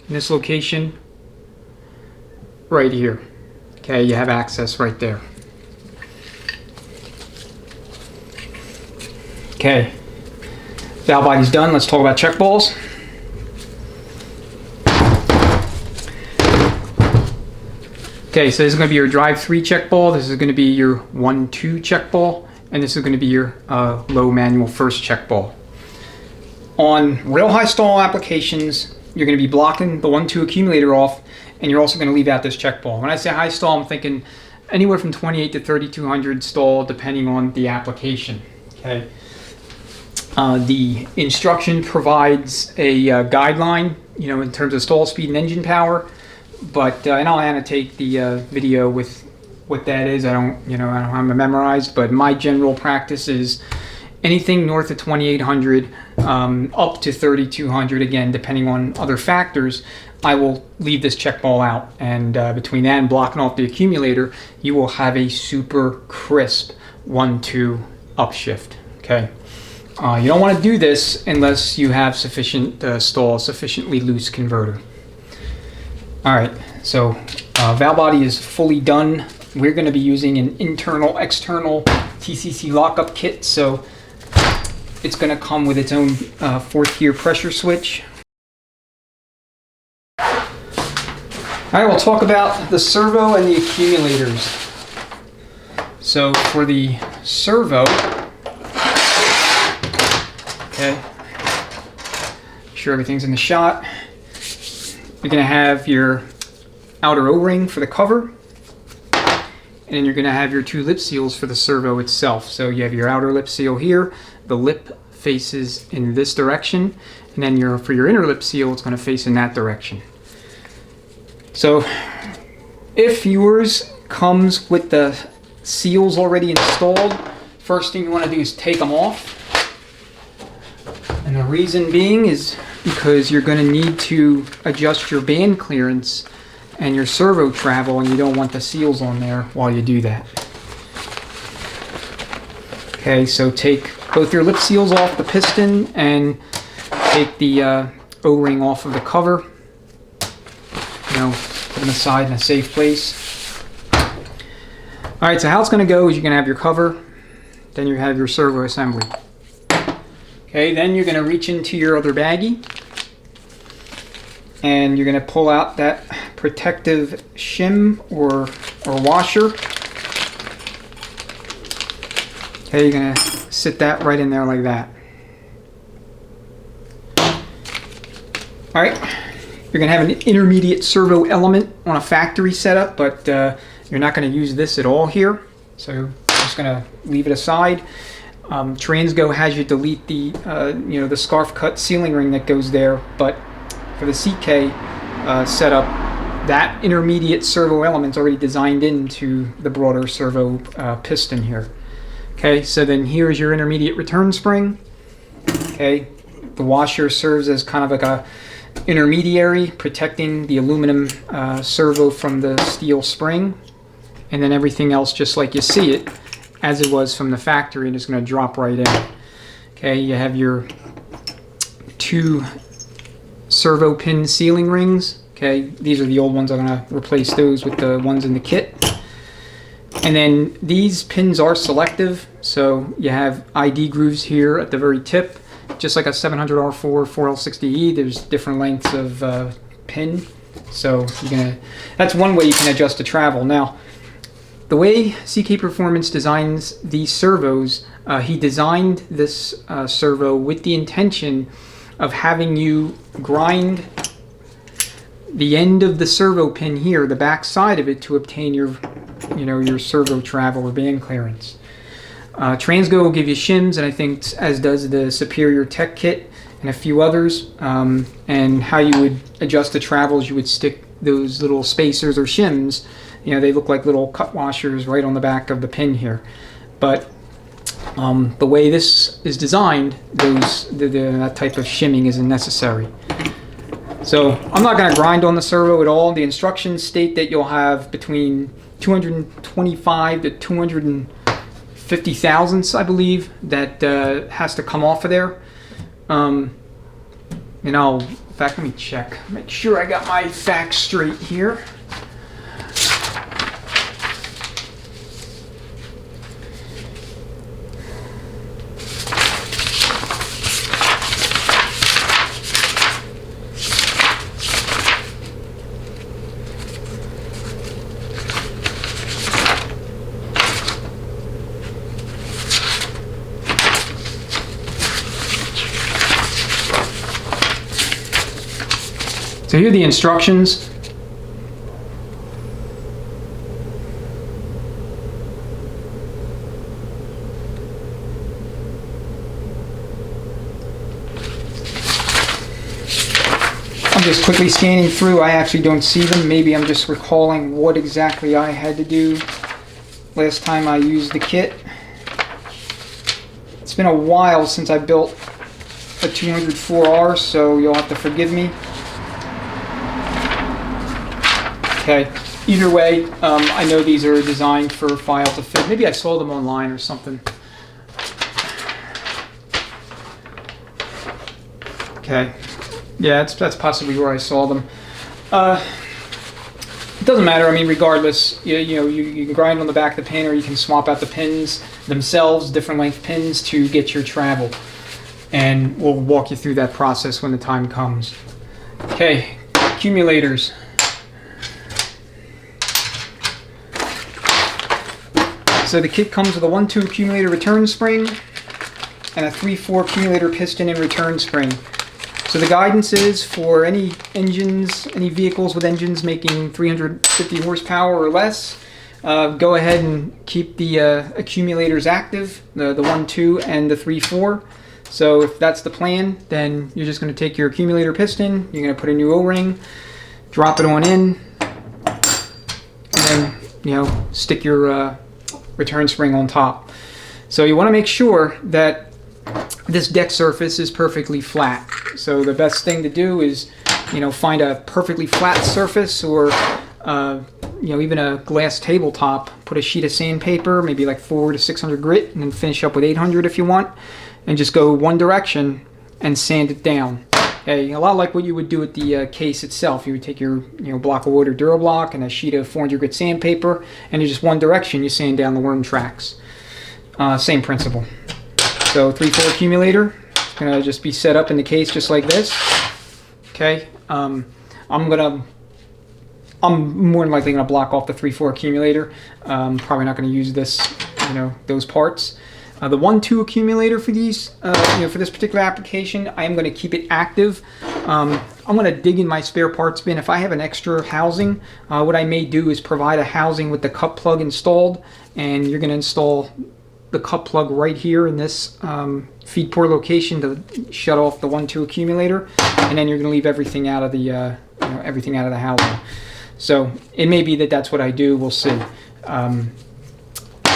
in this location right here. Okay, you have access right there. Okay, valve body's done. Let's talk about check balls. Okay, so this is going to be your drive 3 check ball, this is going to be your 1-2 check ball, and this is going to be your low manual first check ball. On real high stall applications, you're going to be blocking the 1-2 accumulator off, and you're also going to leave out this check ball. When I say high stall, I'm thinking anywhere from 28 to 3200 stall, depending on the application. Okay. The instruction provides a guideline, you know, in terms of stall speed and engine power. But and I'll annotate the video with what that is. I don't have it memorized, but my general practice is anything north of 2800 up to 3200, again depending on other factors, I will leave this check ball out, and between that and blocking off the accumulator, you will have a super crisp 1-2 upshift. Okay, you don't want to do this unless you have sufficient stall, sufficiently loose converter. Alright, so valve body is fully done. We're going to be using an internal, external TCC lockup kit, so it's going to come with its own 4th gear pressure switch. Alright, we'll talk about the servo and the accumulators. So for the servo, okay, make sure everything's in the shot. You're going to have your outer O-ring for the cover, and then you're going to have your 2 lip seals for the servo itself. So you have your outer lip seal here, the lip faces in this direction, and then for your inner lip seal, it's going to face in that direction. So if yours comes with the seals already installed, first thing you want to do is take them off. And the reason being is because you're going to need to adjust your band clearance and your servo travel, and you don't want the seals on there while you do that. Okay, so take both your lip seals off the piston and take the O-ring off of the cover. You know, put them aside in a safe place. Alright, so how it's going to go is you're going to have your cover, then you have your servo assembly. Okay, then you're going to reach into your other baggie, and you're going to pull out that protective shim or washer. Okay, you're going to sit that right in there like that. Alright, you're going to have an intermediate servo element on a factory setup, but you're not going to use this at all here, so I'm just going to leave it aside. Transgo has you delete the the scarf cut sealing ring that goes there, but for the CK setup, that intermediate servo element's already designed into the broader servo piston here. Okay, so then here's your intermediate return spring. Okay, the washer serves as kind of like a intermediary, protecting the aluminum servo from the steel spring, and then everything else just like you see it as it was from the factory, and it's going to drop right in. Okay, you have your 2 servo pin sealing rings. Okay, these are the old ones. I'm going to replace those with the ones in the kit. And then these pins are selective, so you have ID grooves here at the very tip, just like a 700R4, 4L60E. There's different lengths of pin, so that's one way you can adjust the travel. Now, the way CK Performance designs these servos, he designed this servo with the intention of having you grind the end of the servo pin here, the back side of it, to obtain your servo travel or band clearance. Transgo will give you shims, and I think as does the Superior Tech Kit and a few others. And how you would adjust the travels, you would stick those little spacers or shims. They look like little cut washers right on the back of the pin here. But the way this is designed, that type of shimming isn't necessary. So I'm not going to grind on the servo at all. The instructions state that you'll have between 225 to 250 thousandths, I believe, that has to come off of there. In fact, let me check. Make sure I got my facts straight here. So here are the instructions. I'm just quickly scanning through. I actually don't see them. Maybe I'm just recalling what exactly I had to do last time I used the kit. It's been a while since I built a 204R, so you'll have to forgive me. Okay, either way, I know these are designed for file to fit. Maybe I saw them online or something. Okay, yeah, that's possibly where I saw them. It doesn't matter. I mean, regardless, you can grind on the back of the pin, or you can swap out the pins themselves, different length pins, to get your travel. And we'll walk you through that process when the time comes. Okay, accumulators. So the kit comes with a 1-2 accumulator return spring and a 3-4 accumulator piston and return spring. So the guidance is for any vehicles with engines making 350 horsepower or less, go ahead and keep the accumulators active, the 1-2 and the 3-4. So if that's the plan, then you're just going to take your accumulator piston, you're going to put a new O-ring, drop it on in, and then stick your return spring on top. So you want to make sure that this deck surface is perfectly flat. So the best thing to do is find a perfectly flat surface, or even a glass tabletop. Put a sheet of sandpaper, maybe like 400 to 600 grit, and then finish up with 800 if you want, and just go one direction and sand it down. Okay, a lot like what you would do with the case itself. You would take your block of wood or Durablock and a sheet of 400 grit sandpaper, and in just one direction you sand down the worm tracks. Same principle. So 3-4 accumulator, it's gonna just be set up in the case just like this. Okay, I'm more than likely gonna block off the 3-4 accumulator. Probably not gonna use this, those parts. The 1-2 accumulator for these, for this particular application, I am going to keep it active. I'm going to dig in my spare parts bin. If I have an extra housing, what I may do is provide a housing with the cup plug installed, and you're going to install the cup plug right here in this feed port location to shut off the 1-2 accumulator, and then you're going to leave everything out of the everything out of the housing. So it may be that that's what I do. We'll see.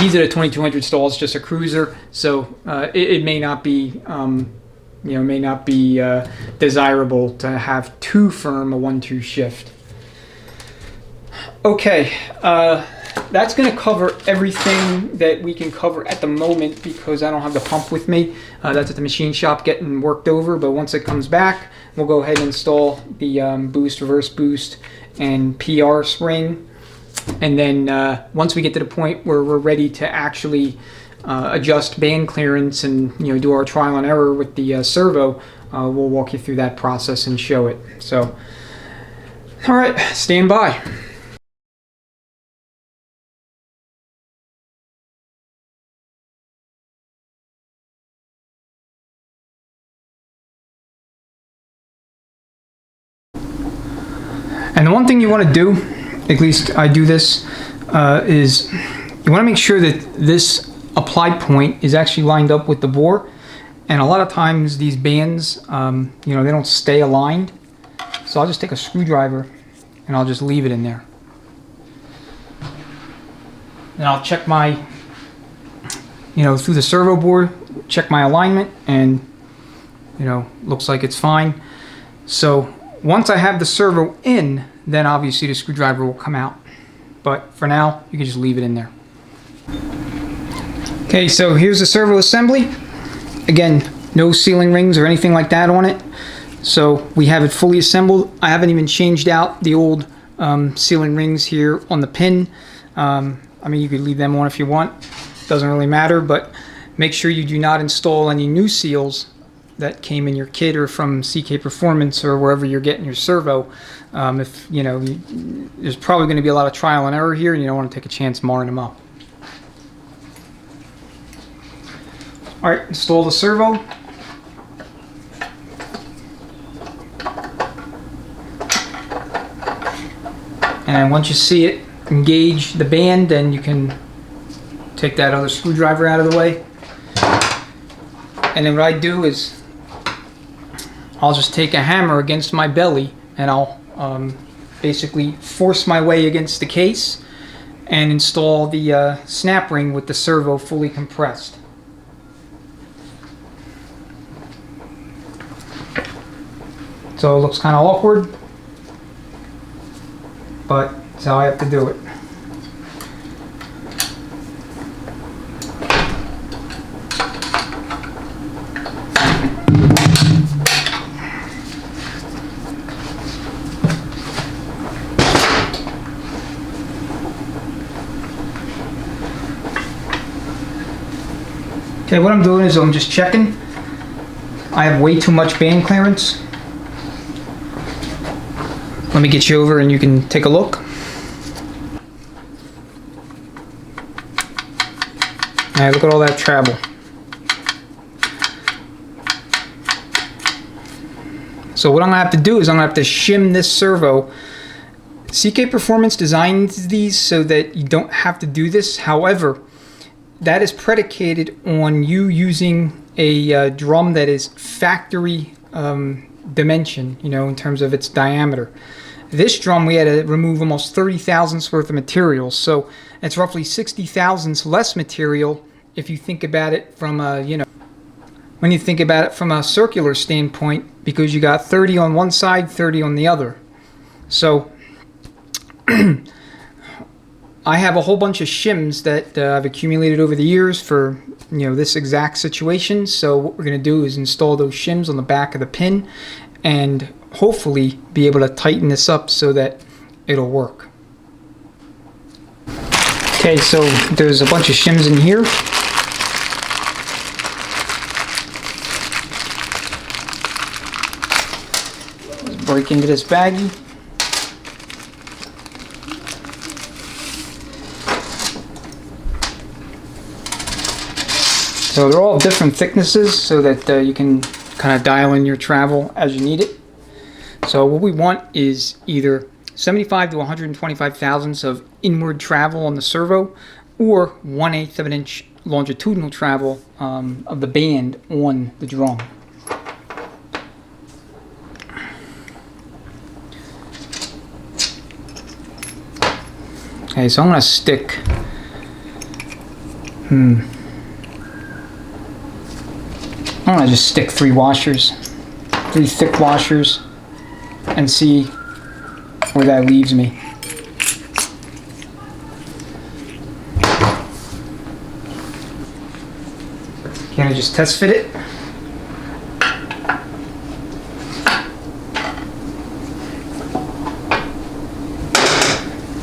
These are the 2200 stalls, just a cruiser, so it may not be, desirable to have too firm a 1-2 shift. Okay, that's going to cover everything that we can cover at the moment because I don't have the pump with me. That's at the machine shop getting worked over, but once it comes back, we'll go ahead and install the boost, reverse boost, and PR spring. And then once we get to the point where we're ready to actually adjust band clearance and do our trial and error with the servo, we'll walk you through that process and show it. So, all right, stand by. And the one thing you want to do, at least I do this, is you want to make sure that this applied point is actually lined up with the bore. And a lot of times these bands, they don't stay aligned. So I'll just take a screwdriver and I'll just leave it in there. And I'll check my, through the servo board, check my alignment, and, looks like it's fine. So once I have the servo in, then obviously the screwdriver will come out. But for now, you can just leave it in there. Okay, so here's the servo assembly. Again, no sealing rings or anything like that on it. So we have it fully assembled. I haven't even changed out the old sealing rings here on the pin. You could leave them on if you want. Doesn't really matter, but make sure you do not install any new seals that came in your kit or from CK Performance or wherever you're getting your servo. If there's probably going to be a lot of trial and error here, and you don't want to take a chance marring them up. All right, install the servo. And once you see it engage the band, then you can take that other screwdriver out of the way. And then what I do is I'll just take a hammer against my belly and I'll basically force my way against the case and install the snap ring with the servo fully compressed. So it looks kind of awkward, but that's how I have to do it. Okay, what I'm doing is I'm just checking. I have way too much band clearance. Let me get you over and you can take a look. Alright, look at all that travel. So what I'm going to have to do is I'm going to have to shim this servo. CK Performance designed these so that you don't have to do this. However, that is predicated on you using a drum that is factory dimension, in terms of its diameter. This drum, we had to remove almost 30 thousandths worth of material, so it's roughly 60 thousandths less material if you think about it from a, when you think about it from a circular standpoint, because you got 30 on one side, 30 on the other. So I have a whole bunch of shims that I've accumulated over the years for this exact situation. So what we're going to do is install those shims on the back of the pin and hopefully be able to tighten this up so that it'll work. Okay, so there's a bunch of shims in here. Let's break into this baggie. So they're all different thicknesses so that you can kind of dial in your travel as you need it. So what we want is either 75 to 125 thousandths of inward travel on the servo, or 1/8 of an inch longitudinal travel of the band on the drum. Okay, so I'm gonna stick. I'm gonna just stick 3 washers, 3 thick washers, and see where that leaves me. Can I just test fit it?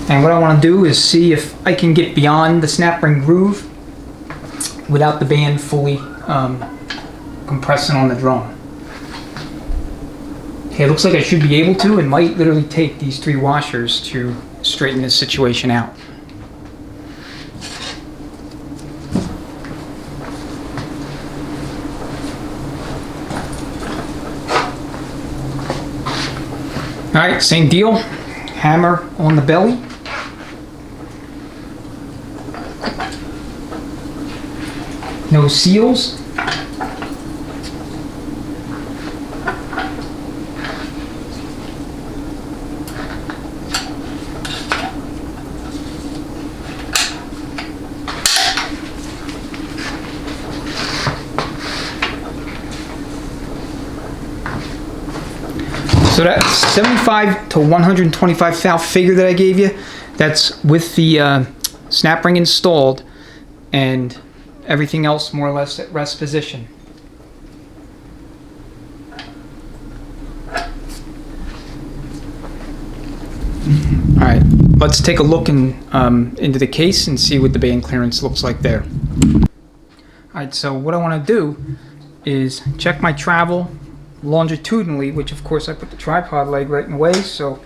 And what I want to do is see if I can get beyond the snap ring groove without the band fully compressing on the drum. Okay, it looks like I should be able to. It might literally take these 3 washers to straighten this situation out. Alright, same deal. Hammer on the belly. No seals. So that 75 to 125 thou figure that I gave you, that's with the snap ring installed and everything else more or less at rest position. Alright, let's take a look into the case and see what the band clearance looks like there. Alright, so what I want to do is check my travel longitudinally, which of course I put the tripod leg right in the way, so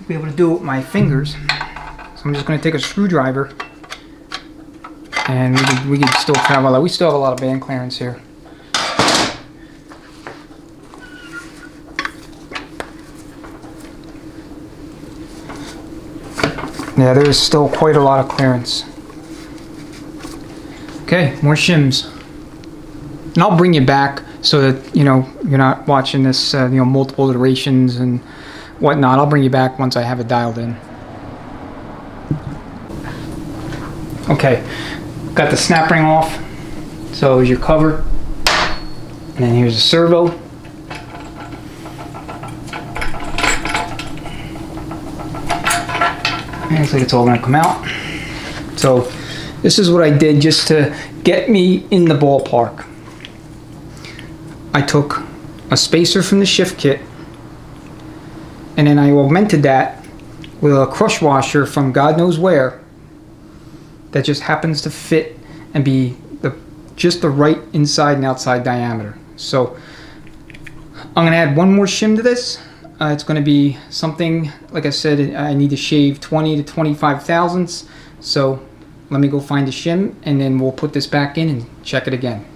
I'll be able to do it with my fingers. So I'm just going to take a screwdriver and we can still travel. We still have a lot of band clearance here. Yeah, there's still quite a lot of clearance. Okay, more shims. And I'll bring you back so that, you know, you're not watching this, you know, multiple iterations and whatnot. I'll bring you back once I have it dialed in. Okay, got the snap ring off. So here's your cover. And then here's the servo. And looks like it's all gonna come out. So this is what I did just to get me in the ballpark. I took a spacer from the shift kit and then I augmented that with a crush washer from God knows where that just happens to fit and be just the right inside and outside diameter. So I'm gonna add one more shim to this. It's gonna be something, like I said, I need to shave 20 to 25 thousandths. So let me go find a shim and then we'll put this back in and check it again.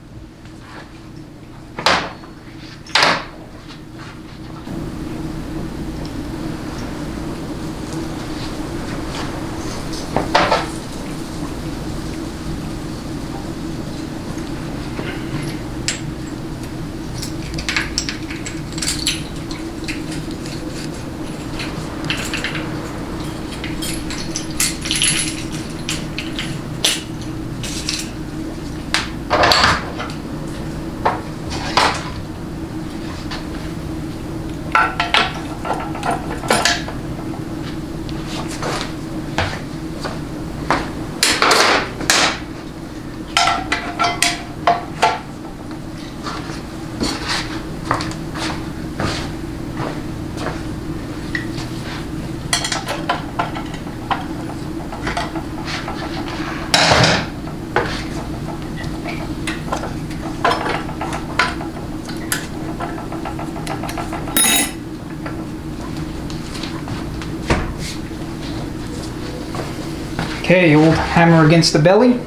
Okay, old hammer against the belly.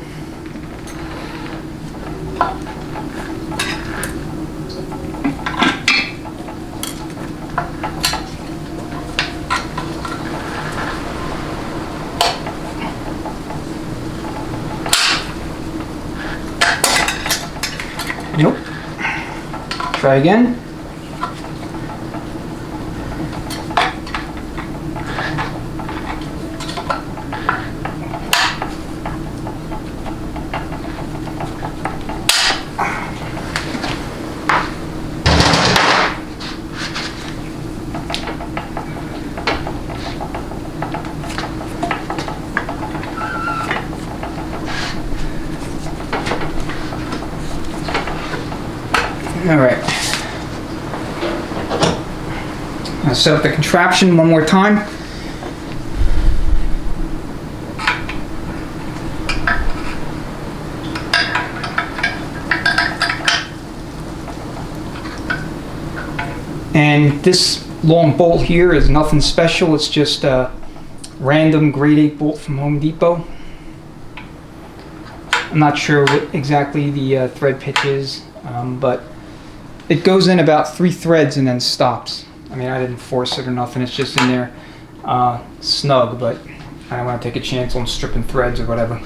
Nope. Try again. All right. I'll set up the contraption one more time. And this long bolt here is nothing special. It's just a random grade 8 bolt from Home Depot. I'm not sure what exactly the thread pitch is, but it goes in about 3 threads and then stops. I mean, I didn't force it or nothing. It's just in there snug, but I don't want to take a chance on stripping threads or whatever.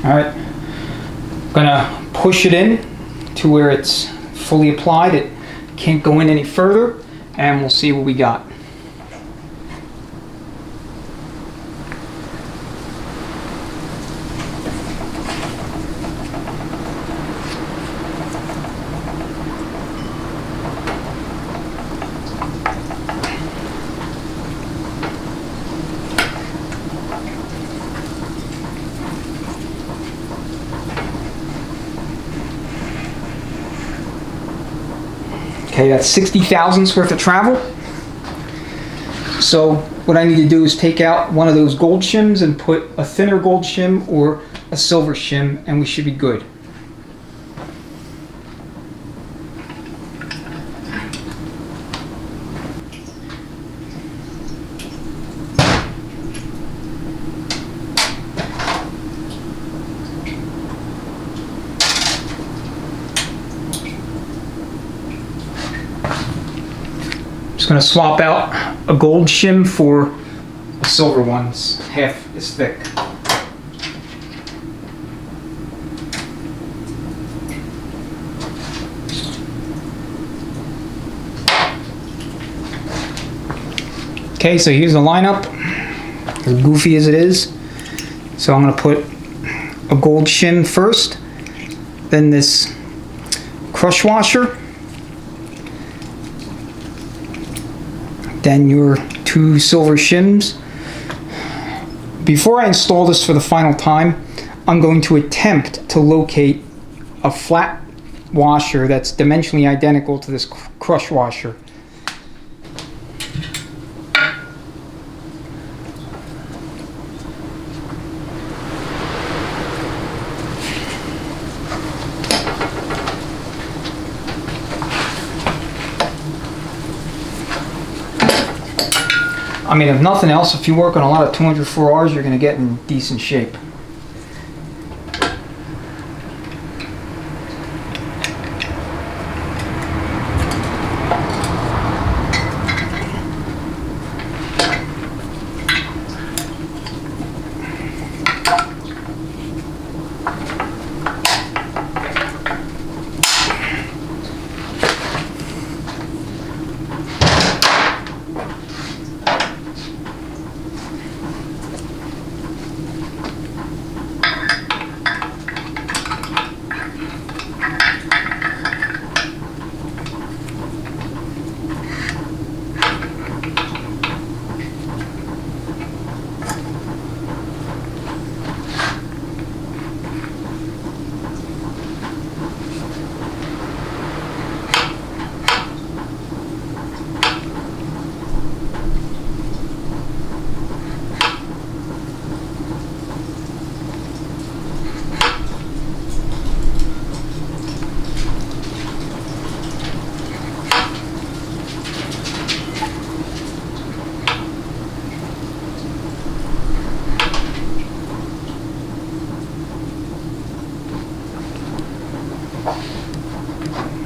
All right, I'm gonna push it in to where it's fully applied. It can't go in any further, and we'll see what we got. Okay, that's 60 thousandths worth of travel. So what I need to do is take out one of those gold shims and put a thinner gold shim or a silver shim, and we should be good. Just going to swap out a gold shim for a silver one. It's half as thick. Okay, so here's the lineup, as goofy as it is. So I'm going to put a gold shim first, then this crush washer, then your 2 silver shims. Before I install this for the final time, I'm going to attempt to locate a flat washer that's dimensionally identical to this crush washer. I mean, if nothing else, if you work on a lot of 204Rs, you're going to get in decent shape.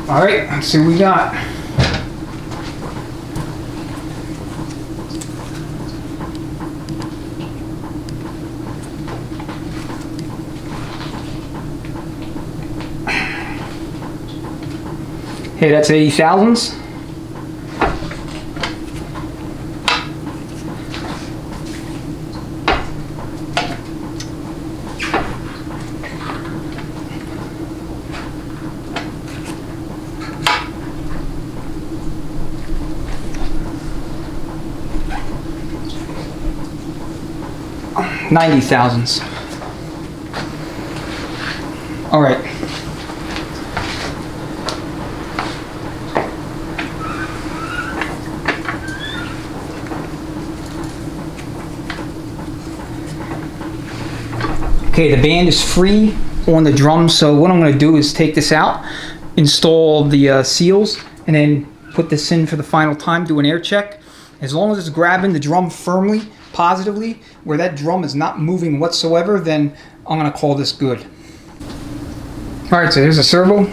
All right, let's see what we got. Hey, that's 80 thousandths. 90 thousandths. All right. Okay, the band is free on the drum, so what I'm going to do is take this out, install the seals, and then put this in for the final time, do an air check. As long as it's grabbing the drum firmly, positively, where that drum is not moving whatsoever, then I'm going to call this good. Alright, so here's a servo.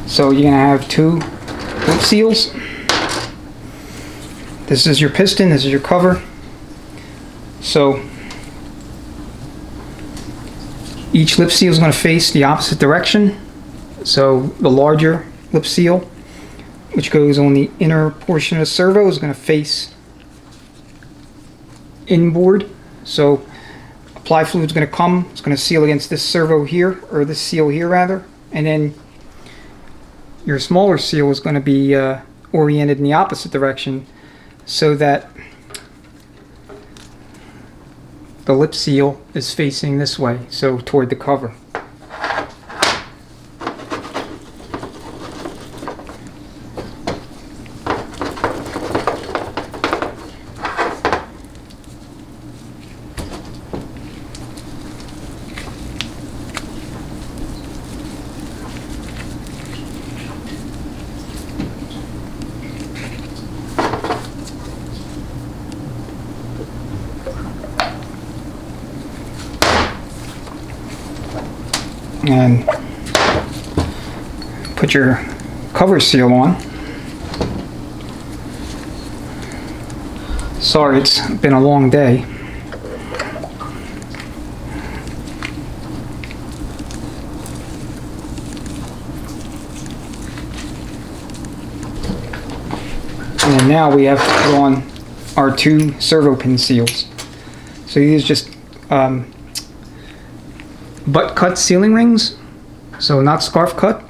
So you're going to have 2 lip seals. This is your piston, this is your cover. So each lip seal is going to face the opposite direction. So the larger lip seal, which goes on the inner portion of the servo, is going to face inboard. So apply fluid is going to come, it's going to seal against this servo here, or this seal here rather, and then your smaller seal is going to be oriented in the opposite direction so that the lip seal is facing this way, so toward the cover. And put your cover seal on. Sorry, it's been a long day. And now we have to put on our 2 servo pin seals. So these are just butt cut sealing rings, so not scarf cut.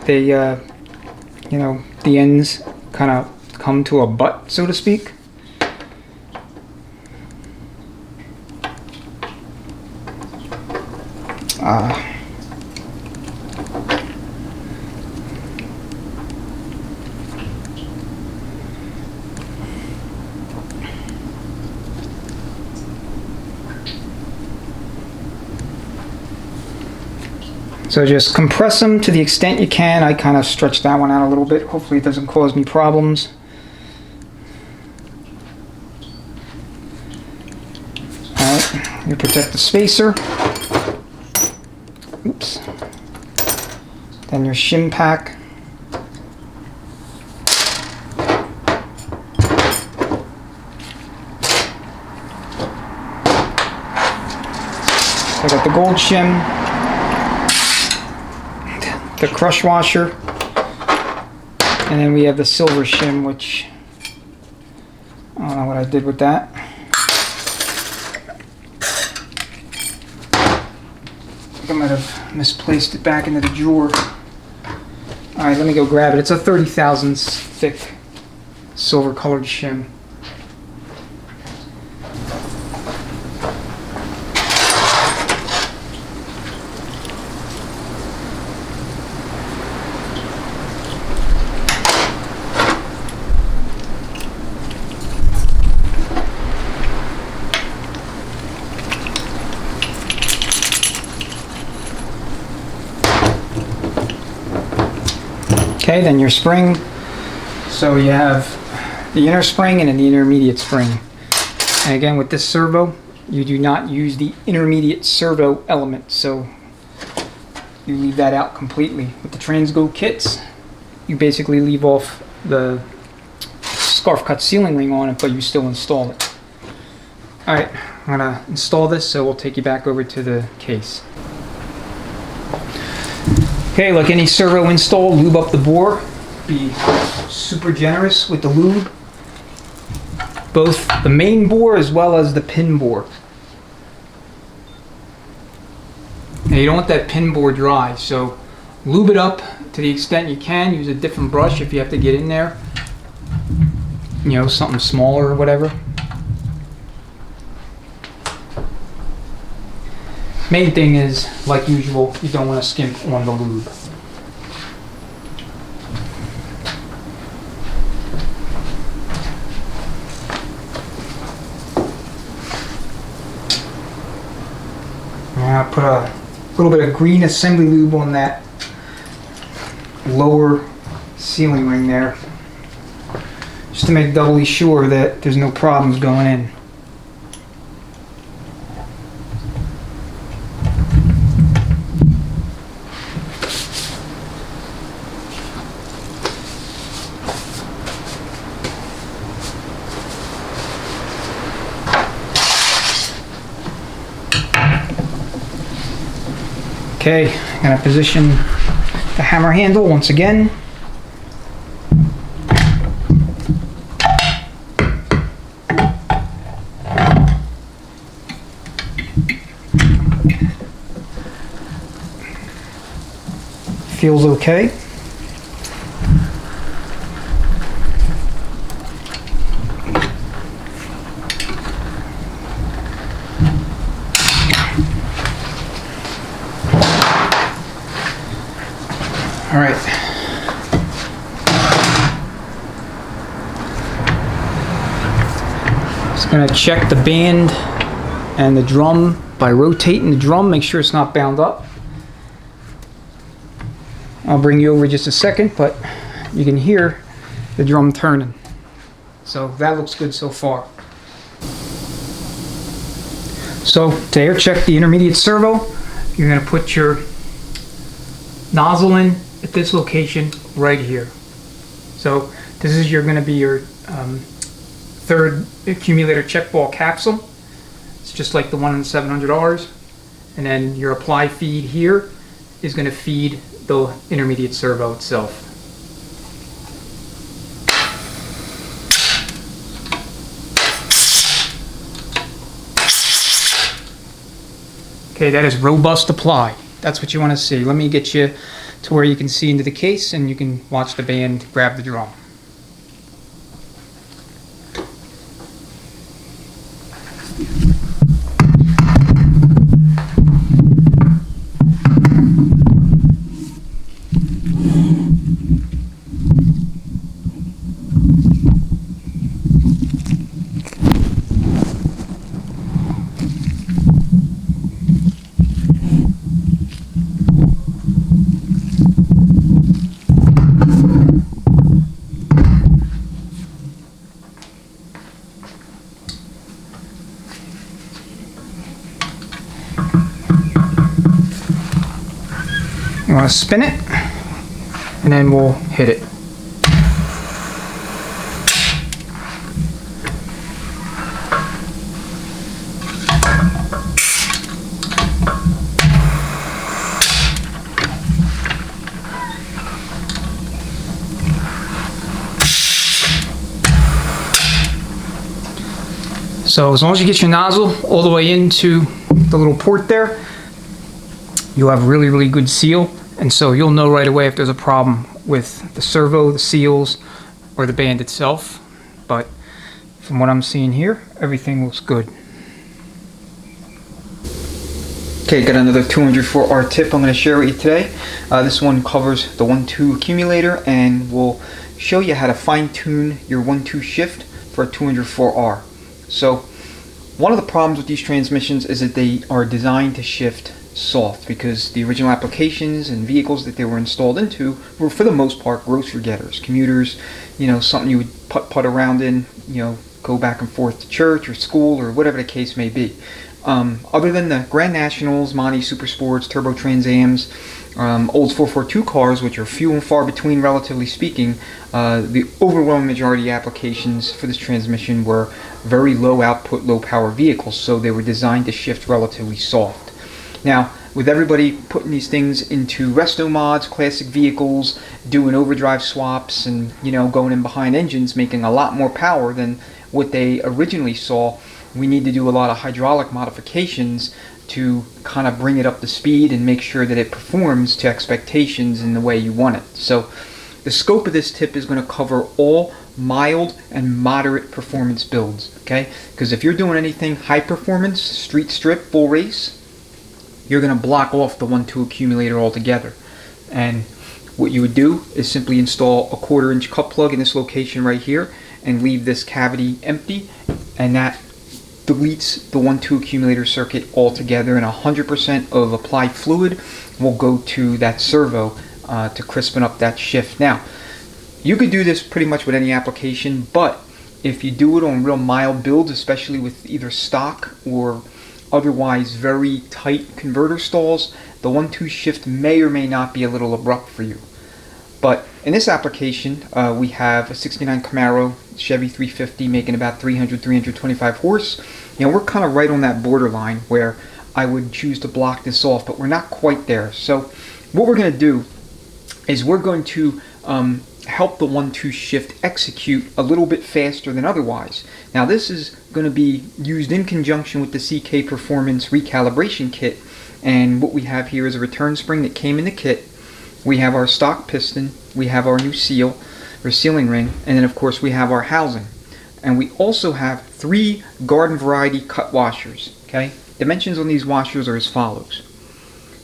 They, you know, the ends kind of come to a butt, so to speak. So just compress them to the extent you can. I kind of stretched that one out a little bit. Hopefully it doesn't cause me problems. Alright, you protect the spacer. Oops. Then your shim pack. I got the gold shim, the crush washer, and then we have the silver shim, which I don't know what I did with that. I think I might have misplaced it back into the drawer. Alright, let me go grab it. It's a 30 thousandths thick silver colored shim. Okay, then your spring. So you have the inner spring and then the intermediate spring. And again, with this servo, you do not use the intermediate servo element, so you leave that out completely. With the Transgo kits, you basically leave off the scarf cut sealing ring on it, but you still install it. Alright, I'm gonna install this, so we'll take you back over to the case. Okay, like any servo install, lube up the bore. Be super generous with the lube. Both the main bore as well as the pin bore. Now you don't want that pin bore dry, so lube it up to the extent you can. Use a different brush if you have to get in there. You know, something smaller or whatever. Main thing is, like usual, you don't want to skimp on the lube. Now put a little bit of green assembly lube on that lower sealing ring there, just to make doubly sure that there's no problems going in. Okay, I'm going to position the hammer handle once again. Feels okay. All right. Just gonna check the band and the drum by rotating the drum, make sure it's not bound up. I'll bring you over just a second, but you can hear the drum turning. So that looks good so far. So to air check the intermediate servo, you're gonna put your nozzle in at this location right here. So this is going to be your third accumulator check ball capsule. It's just like the one in the 700Rs. And then your apply feed here is going to feed the intermediate servo itself. Okay, that is robust apply. That's what you want to see. Let me get you to where you can see into the case and you can watch the band grab the drum. You want to spin it, and then we'll hit it. So as long as you get your nozzle all the way into the little port there, you'll have really, really good seal. And so you'll know right away if there's a problem with the servo, the seals, or the band itself. But from what I'm seeing here, everything looks good. Okay, got another 204R tip I'm going to share with you today. This one covers the 1-2 accumulator and will show you how to fine-tune your 1-2 shift for a 204R. So one of the problems with these transmissions is that they are designed to shift soft, because the original applications and vehicles that they were installed into were for the most part grocery getters, commuters, you know, something you would putt around in, you know, go back and forth to church or school or whatever the case may be. Other than the Grand Nationals, Monty Super Sports, Turbo Trans Ams, Olds 442 cars, which are few and far between relatively speaking, the overwhelming majority of applications for this transmission were very low output, low power vehicles, so they were designed to shift relatively soft. Now, with everybody putting these things into resto mods, classic vehicles, doing overdrive swaps, and, you know, going in behind engines, making a lot more power than what they originally saw, we need to do a lot of hydraulic modifications to kind of bring it up to speed and make sure that it performs to expectations in the way you want it. So the scope of this tip is going to cover all mild and moderate performance builds, okay? Because if you're doing anything high performance, street strip, full race, you're going to block off the 1-2 accumulator altogether. And what you would do is simply install a 1/4 inch cut plug in this location right here and leave this cavity empty, and that deletes the 1-2 accumulator circuit altogether, and 100% of applied fluid will go to that servo to crispen up that shift. Now, you could do this pretty much with any application, but if you do it on real mild builds, especially with either stock or otherwise very tight converter stalls, the 1-2 shift may or may not be a little abrupt for you. But in this application, we have a 69 Camaro Chevy 350 making about 300, 325 horse. You know, we're kind of right on that borderline where I would choose to block this off, but we're not quite there. So what we're going to do is we're going to help the 1-2 shift execute a little bit faster than otherwise. Now this is going to be used in conjunction with the CK Performance Recalibration Kit, and what we have here is a return spring that came in the kit. We have our stock piston, we have our new seal or sealing ring, and then of course we have our housing. And we also have 3 garden variety cut washers. Okay, dimensions on these washers are as follows.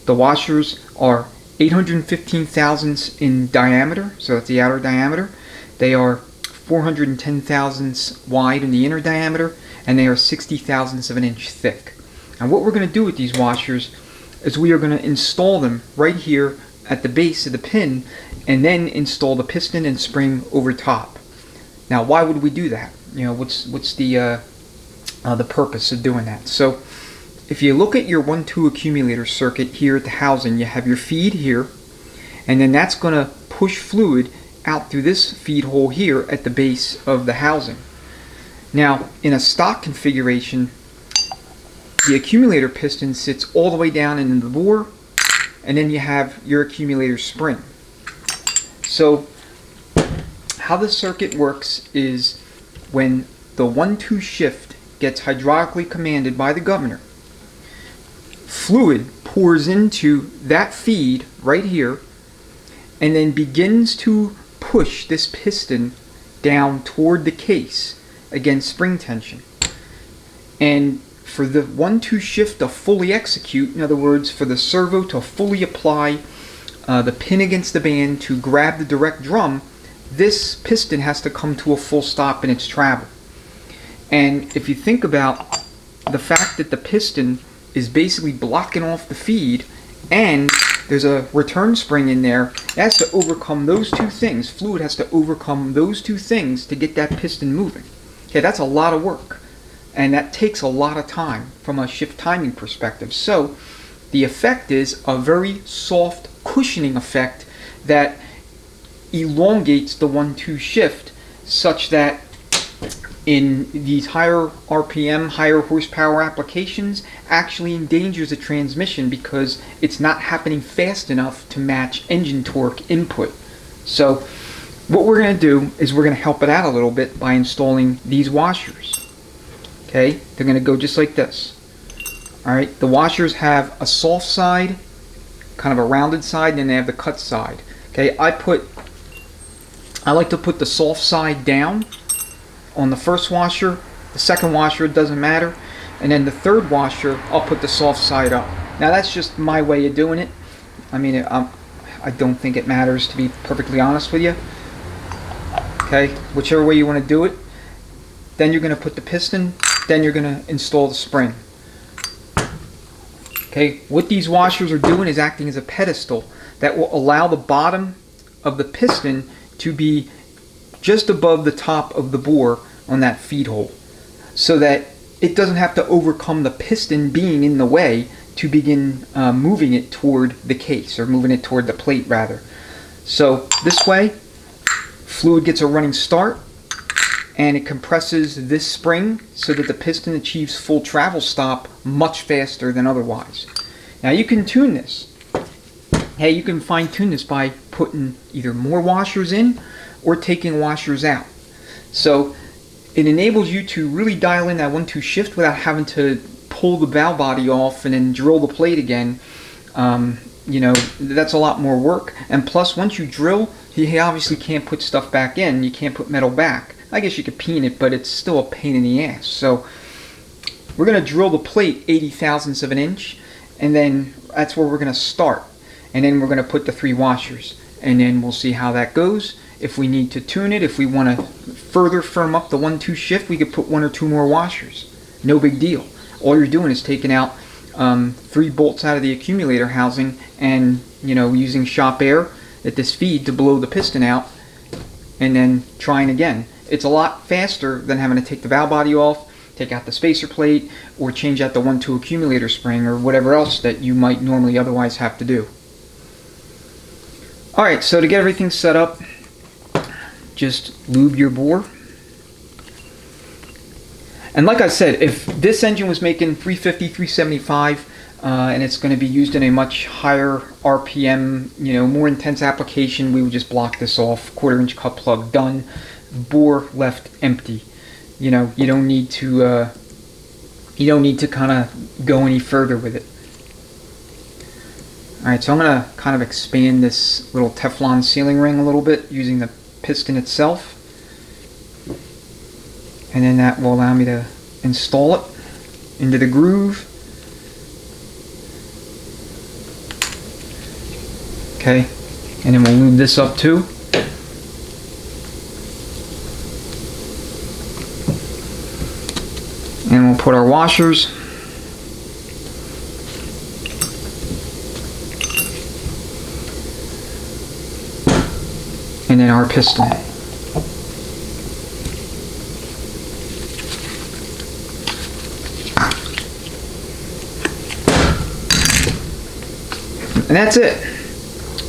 The washers are 815 thousandths in diameter, so that's the outer diameter. They are 410 thousandths wide in the inner diameter, and they are 60 thousandths of an inch thick. And what we're going to do with these washers is we are going to install them right here at the base of the pin, and then install the piston and spring over top. Now, why would we do that? You know, what's the purpose of doing that? So, if you look at your 1-2 accumulator circuit here at the housing, you have your feed here, and then that's going to push fluid out through this feed hole here at the base of the housing. Now, in a stock configuration, the accumulator piston sits all the way down into the bore, and then you have your accumulator spring. So how this circuit works is when the 1-2 shift gets hydraulically commanded by the governor, fluid pours into that feed right here and then begins to push this piston down toward the case against spring tension. And for the 1-2 shift to fully execute, in other words, for the servo to fully apply the pin against the band to grab the direct drum, this piston has to come to a full stop in its travel. And if you think about the fact that the piston is basically blocking off the feed and there's a return spring in there, it has to overcome those two things. Fluid has to overcome those two things to get that piston moving. Okay, that's a lot of work. And that takes a lot of time from a shift timing perspective. So the effect is a very soft cushioning effect that elongates the 1-2 shift, such that in these higher RPM, higher horsepower applications, actually endangers the transmission because it's not happening fast enough to match engine torque input. So what we're going to do is we're going to help it out a little bit by installing these washers. Okay, they're going to go just like this. Alright, the washers have a soft side, kind of a rounded side, and then they have the cut side. Okay, I like to put the soft side down on the first washer. The second washer, it doesn't matter. And then the third washer, I'll put the soft side up. Now that's just my way of doing it. I mean, I don't think it matters, to be perfectly honest with you. Okay, whichever way you want to do it. Then you're going to put the piston, then you're going to install the spring. Okay, what these washers are doing is acting as a pedestal that will allow the bottom of the piston to be just above the top of the bore on that feed hole, so that it doesn't have to overcome the piston being in the way to begin moving it toward the case, or moving it toward the plate rather. So this way, fluid gets a running start, and it compresses this spring so that the piston achieves full travel stop much faster than otherwise. Now you can tune this. Hey, you can fine tune this by putting either more washers in or taking washers out. So it enables you to really dial in that 1-2 shift without having to pull the valve body off and then drill the plate again. You know, that's a lot more work. And plus, once you drill, you obviously can't put stuff back in. You can't put metal back. I guess you could peen it, but it's still a pain in the ass. So we're going to drill the plate 80 thousandths of an inch, and then that's where we're going to start. And then we're going to put the 3 washers, and then we'll see how that goes. If we need to tune it, if we want to further firm up the 1-2 shift, we could put 1 or 2 more washers. No big deal. All you're doing is taking out 3 bolts out of the accumulator housing and, you know, using shop air at this feed to blow the piston out, and then trying again. It's a lot faster than having to take the valve body off, take out the spacer plate, or change out the 1-2 accumulator spring, or whatever else that you might normally otherwise have to do. Alright, so to get everything set up, just lube your bore. And like I said, if this engine was making 350, 375, and it's going to be used in a much higher RPM, you know, more intense application, we would just block this off, 1/4-inch cut plug, done, bore left empty. You know, you don't need to kind of go any further with it. Alright, so I'm going to kind of expand this little Teflon sealing ring a little bit using the piston itself. And then that will allow me to install it into the groove. Okay, and then we'll lube this up too. And we'll put our washers. And then our piston. And that's it.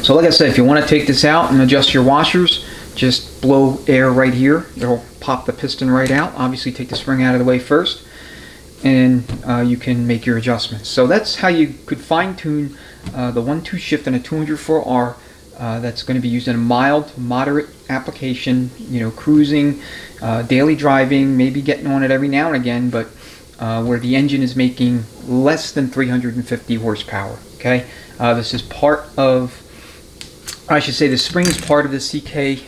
So like I said, if you want to take this out and adjust your washers, just blow air right here. It'll pop the piston right out. Obviously take the spring out of the way first, and you can make your adjustments. So that's how you could fine tune the 1-2 shift in a 204R that's going to be used in a mild to moderate application, you know, cruising, daily driving, maybe getting on it every now and again, but where the engine is making less than 350 horsepower. Okay, this is part of, I should say, the spring is part of the CK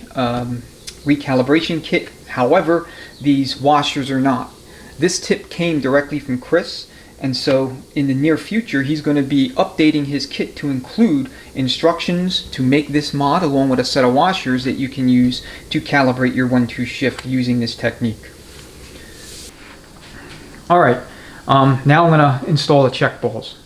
recalibration kit. However, these washers are not. This tip came directly from Chris, and so in the near future he's going to be updating his kit to include instructions to make this mod along with a set of washers that you can use to calibrate your 1-2 shift using this technique. Alright, now I'm going to install the check balls.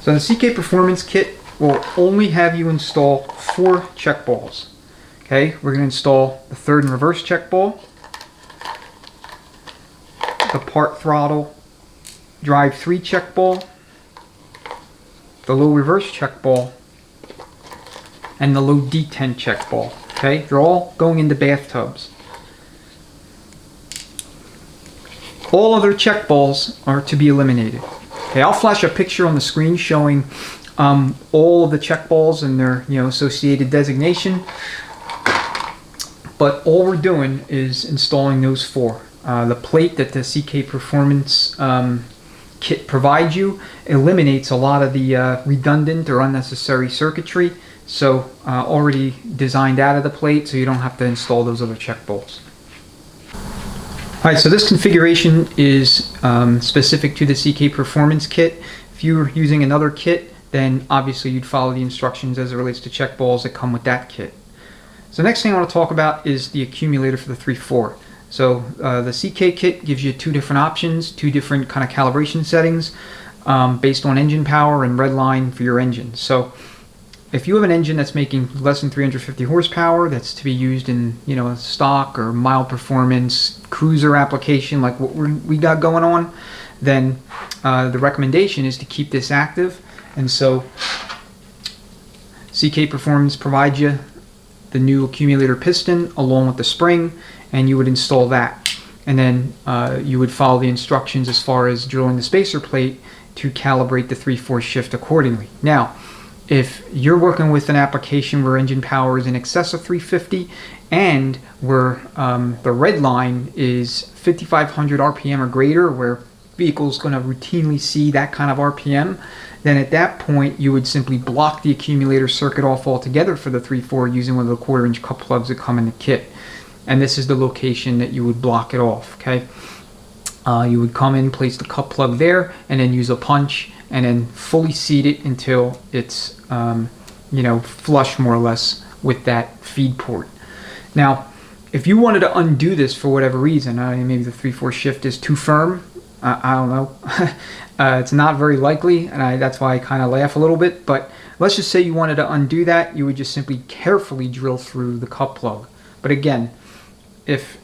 So the CK Performance Kit will only have you install 4 check balls. Okay, we're going to install the third and reverse check ball, the part throttle drive 3 check ball, the low reverse check ball, and the low D10 check ball. Okay, they're all going into bathtubs. All other check balls are to be eliminated. Okay, I'll flash a picture on the screen showing all of the check balls and their, you know, associated designation. But all we're doing is installing those 4. The plate that the CK Performance kit provides you eliminates a lot of the redundant or unnecessary circuitry, so already designed out of the plate, so you don't have to install those other check balls. Alright, so this configuration is specific to the CK Performance kit. If you were using another kit, then obviously you'd follow the instructions as it relates to check balls that come with that kit. So the next thing I want to talk about is the accumulator for the 3/4. So the CK kit gives you 2 different options, 2 different kind of calibration settings based on engine power and red line for your engine. So if you have an engine that's making less than 350 horsepower, that's to be used in, you know, a stock or mild performance cruiser application like what we got going on, then the recommendation is to keep this active. And so CK Performance provides you the new accumulator piston along with the spring, and you would install that. And then you would follow the instructions as far as drilling the spacer plate to calibrate the 3/4 shift accordingly. Now, if you're working with an application where engine power is in excess of 350 and where the red line is 5500 RPM or greater, where vehicle's going to routinely see that kind of RPM, then at that point you would simply block the accumulator circuit off altogether for the 3/4 using one of the 1/4-inch cup plugs that come in the kit. And this is the location that you would block it off. Okay. You would come in, place the cup plug there, and then use a punch, and then fully seat it until it's flush more or less with that feed port. Now, if you wanted to undo this for whatever reason, maybe the 3/4 shift is too firm, I don't know. It's not very likely, and that's why I kind of laugh a little bit, but let's just say you wanted to undo that, you would just simply carefully drill through the cup plug. But again, if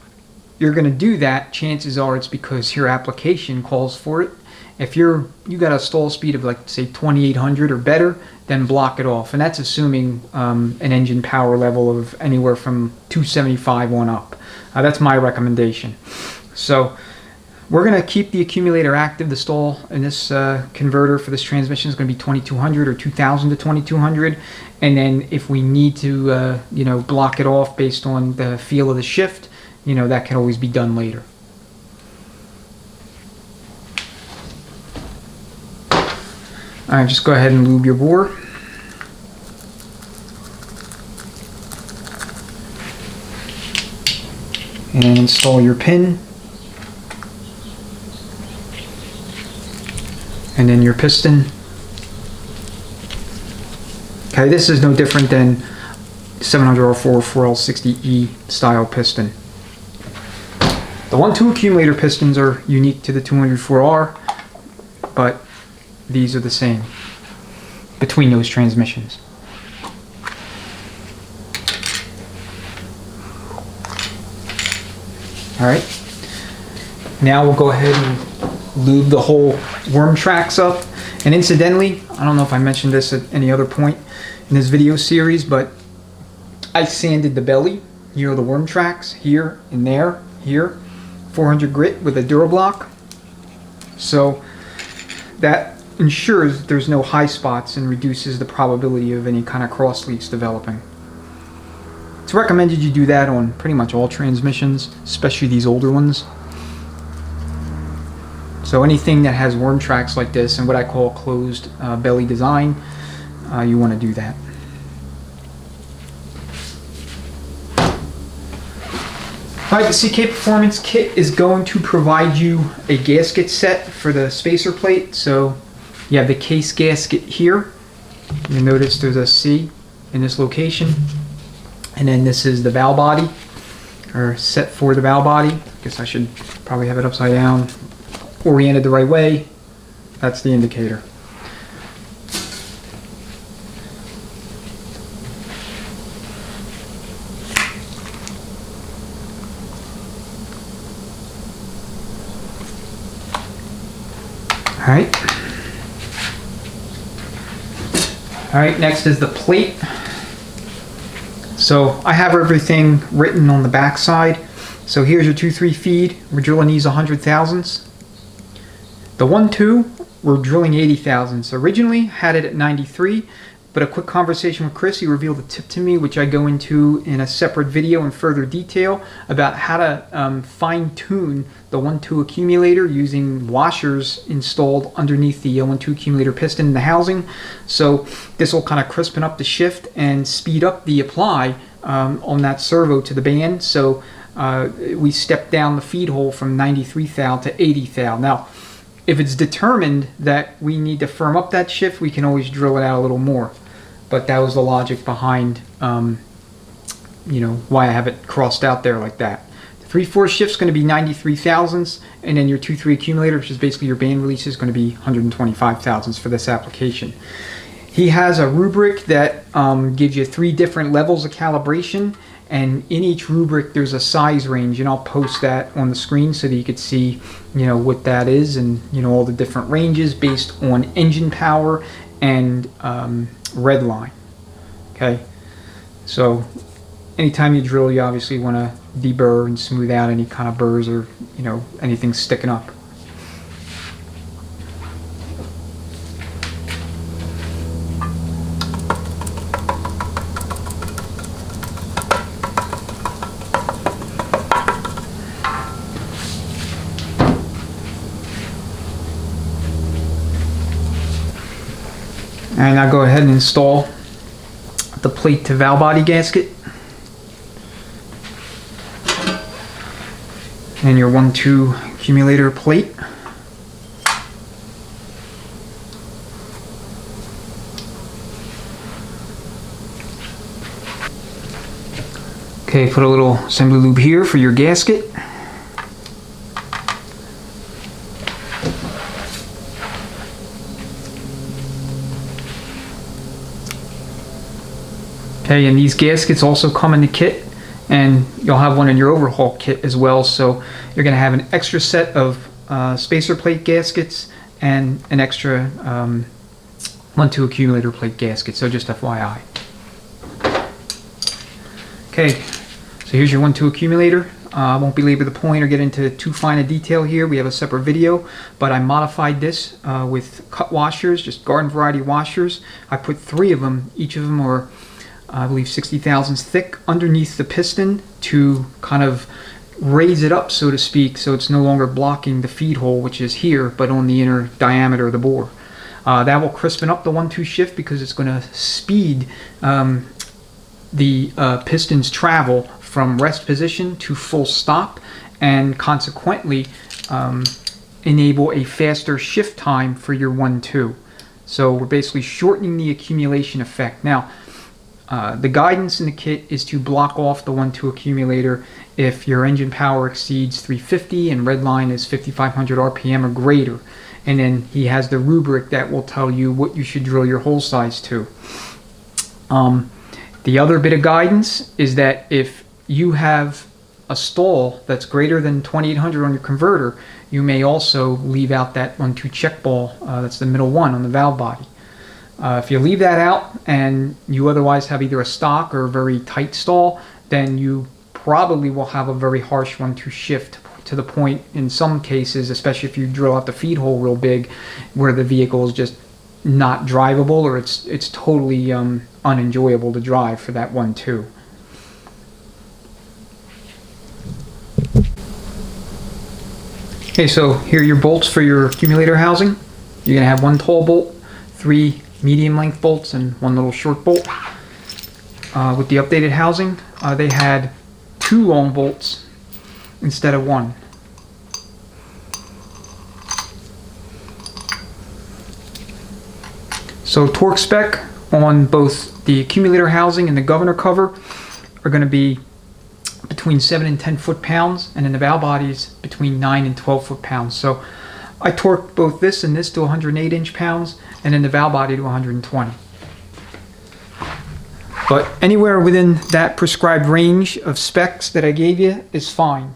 you're going to do that, chances are it's because your application calls for it. If you got a stall speed of, like, say 2800 or better, then block it off, and that's assuming an engine power level of anywhere from 275 on up. That's my recommendation. So we're going to keep the accumulator active. The stall in this converter for this transmission is going to be 2200 or 2000 to 2200, and then if we need to block it off based on the feel of the shift, that can always be done later. Alright, just go ahead and lube your bore. And install your pin. And then your piston. Okay, this is no different than 700R4 4L60E style piston. The 1-2 accumulator pistons are unique to the 204R, but these are the same between those transmissions. Alright, now we'll go ahead and lube the whole worm tracks up. And incidentally, I don't know if I mentioned this at any other point in this video series, but I sanded the belly, the worm tracks, here and there, here, 400 grit with a Durablock. So that ensures there's no high spots and reduces the probability of any kind of cross leaks developing. It's recommended you do that on pretty much all transmissions, especially these older ones. So anything that has worm tracks like this and what I call closed belly design, you want to do that. Alright, the CK Performance Kit is going to provide you a gasket set for the spacer plate. So you have the case gasket here. You'll notice there's a C in this location. And then this is the valve body, or set for the valve body. I guess I should probably have it upside down, oriented the right way. That's the indicator. Alright, next is the plate. So I have everything written on the back side. So here's your 2-3 feed. We're drilling these 100 thousandths. The 1-2, we're drilling 80 thousandths. Originally had it at 93, but a quick conversation with Chris, he revealed a tip to me, which I go into in a separate video in further detail about how to fine-tune the 1-2 accumulator using washers installed underneath the 1-2 accumulator piston in the housing. So this will kind of crispen up the shift and speed up the apply on that servo to the band. So we step down the feed hole from 93 thou to 80 thou. Now, if it's determined that we need to firm up that shift, we can always drill it out a little more. But that was the logic behind, why I have it crossed out there like that. The 3/4 shift's going to be 93 thousandths, and then your 2-3 accumulator, which is basically your band release, is going to be 125 thousandths for this application. He has a rubric that gives you 3 different levels of calibration, and in each rubric there's a size range, and I'll post that on the screen so that you could see what that is, and all the different ranges based on engine power and red line. Okay, so anytime you drill, you obviously want to deburr and smooth out any kind of burrs or anything sticking up. And now go ahead and install the plate to valve body gasket and your 1-2 accumulator plate. Okay, put a little assembly lube here for your gasket. Okay, and these gaskets also come in the kit, and you'll have one in your overhaul kit as well. So you're going to have an extra set of spacer plate gaskets and an extra 1-2 accumulator plate gasket. So just FYI. Okay, so here's your 1-2 accumulator. I won't belabor the point or get into too fine a detail here. We have a separate video, but I modified this with cut washers, just garden variety washers. I put 3 of them. Each of them are, I believe, 60 thousandths thick underneath the piston to kind of raise it up, so to speak, so it's no longer blocking the feed hole, which is here, but on the inner diameter of the bore. That will crispen up the 1-2 shift because it's going to speed the piston's travel from rest position to full stop, and consequently enable a faster shift time for your 1-2. So we're basically shortening the accumulation effect. Now, the guidance in the kit is to block off the 1-2 accumulator if your engine power exceeds 350 and red line is 5500 RPM or greater. And then he has the rubric that will tell you what you should drill your hole size to. The other bit of guidance is that if you have a stall that's greater than 2800 on your converter, you may also leave out that 1-2 check ball, that's the middle one on the valve body. If you leave that out and you otherwise have either a stock or a very tight stall, then you probably will have a very harsh 1-2 shift, to the point in some cases, especially if you drill out the feed hole real big, where the vehicle is just not drivable, or it's totally unenjoyable to drive for that 1-2. Okay, so here are your bolts for your accumulator housing. You're going to have 1 tall bolt, 3 medium length bolts, and 1 little short bolt. With the updated housing, they had 2 long bolts instead of 1. So torque spec on both the accumulator housing and the governor cover are going to be between 7 and 10 foot-pounds, and in the valve bodies between 9 and 12 foot-pounds. So I torqued both this and this to 108 inch-pounds, and then the valve body to 120. But anywhere within that prescribed range of specs that I gave you is fine.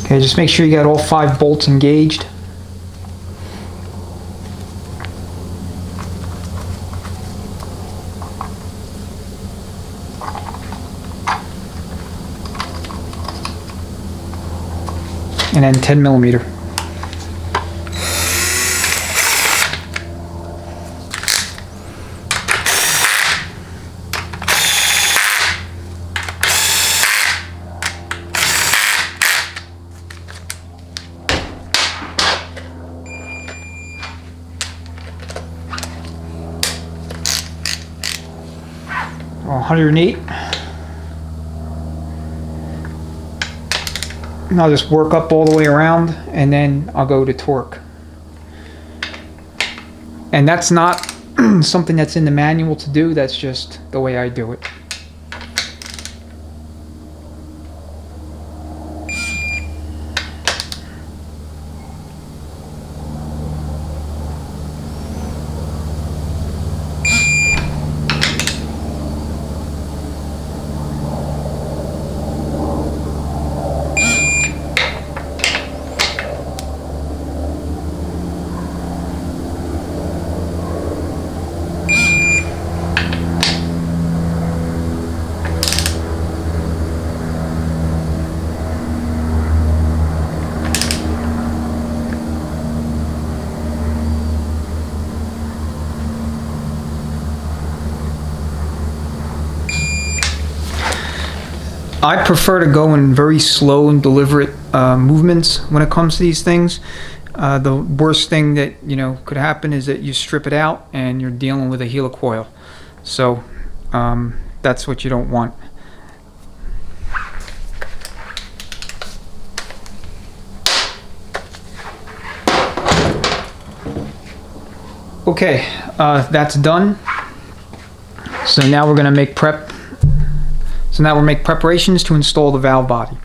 Okay, just make sure you got all 5 bolts engaged. And then 10 millimeter. Oh, 108. And I'll just work up all the way around, and then I'll go to torque. And that's not something that's in the manual to do, that's just the way I do it. I prefer to go in very slow and deliberate movements when it comes to these things. The worst thing that could happen is that you strip it out and you're dealing with a helicoil. So that's what you don't want. Okay, that's done. So now we're going to make preparations to install the valve body.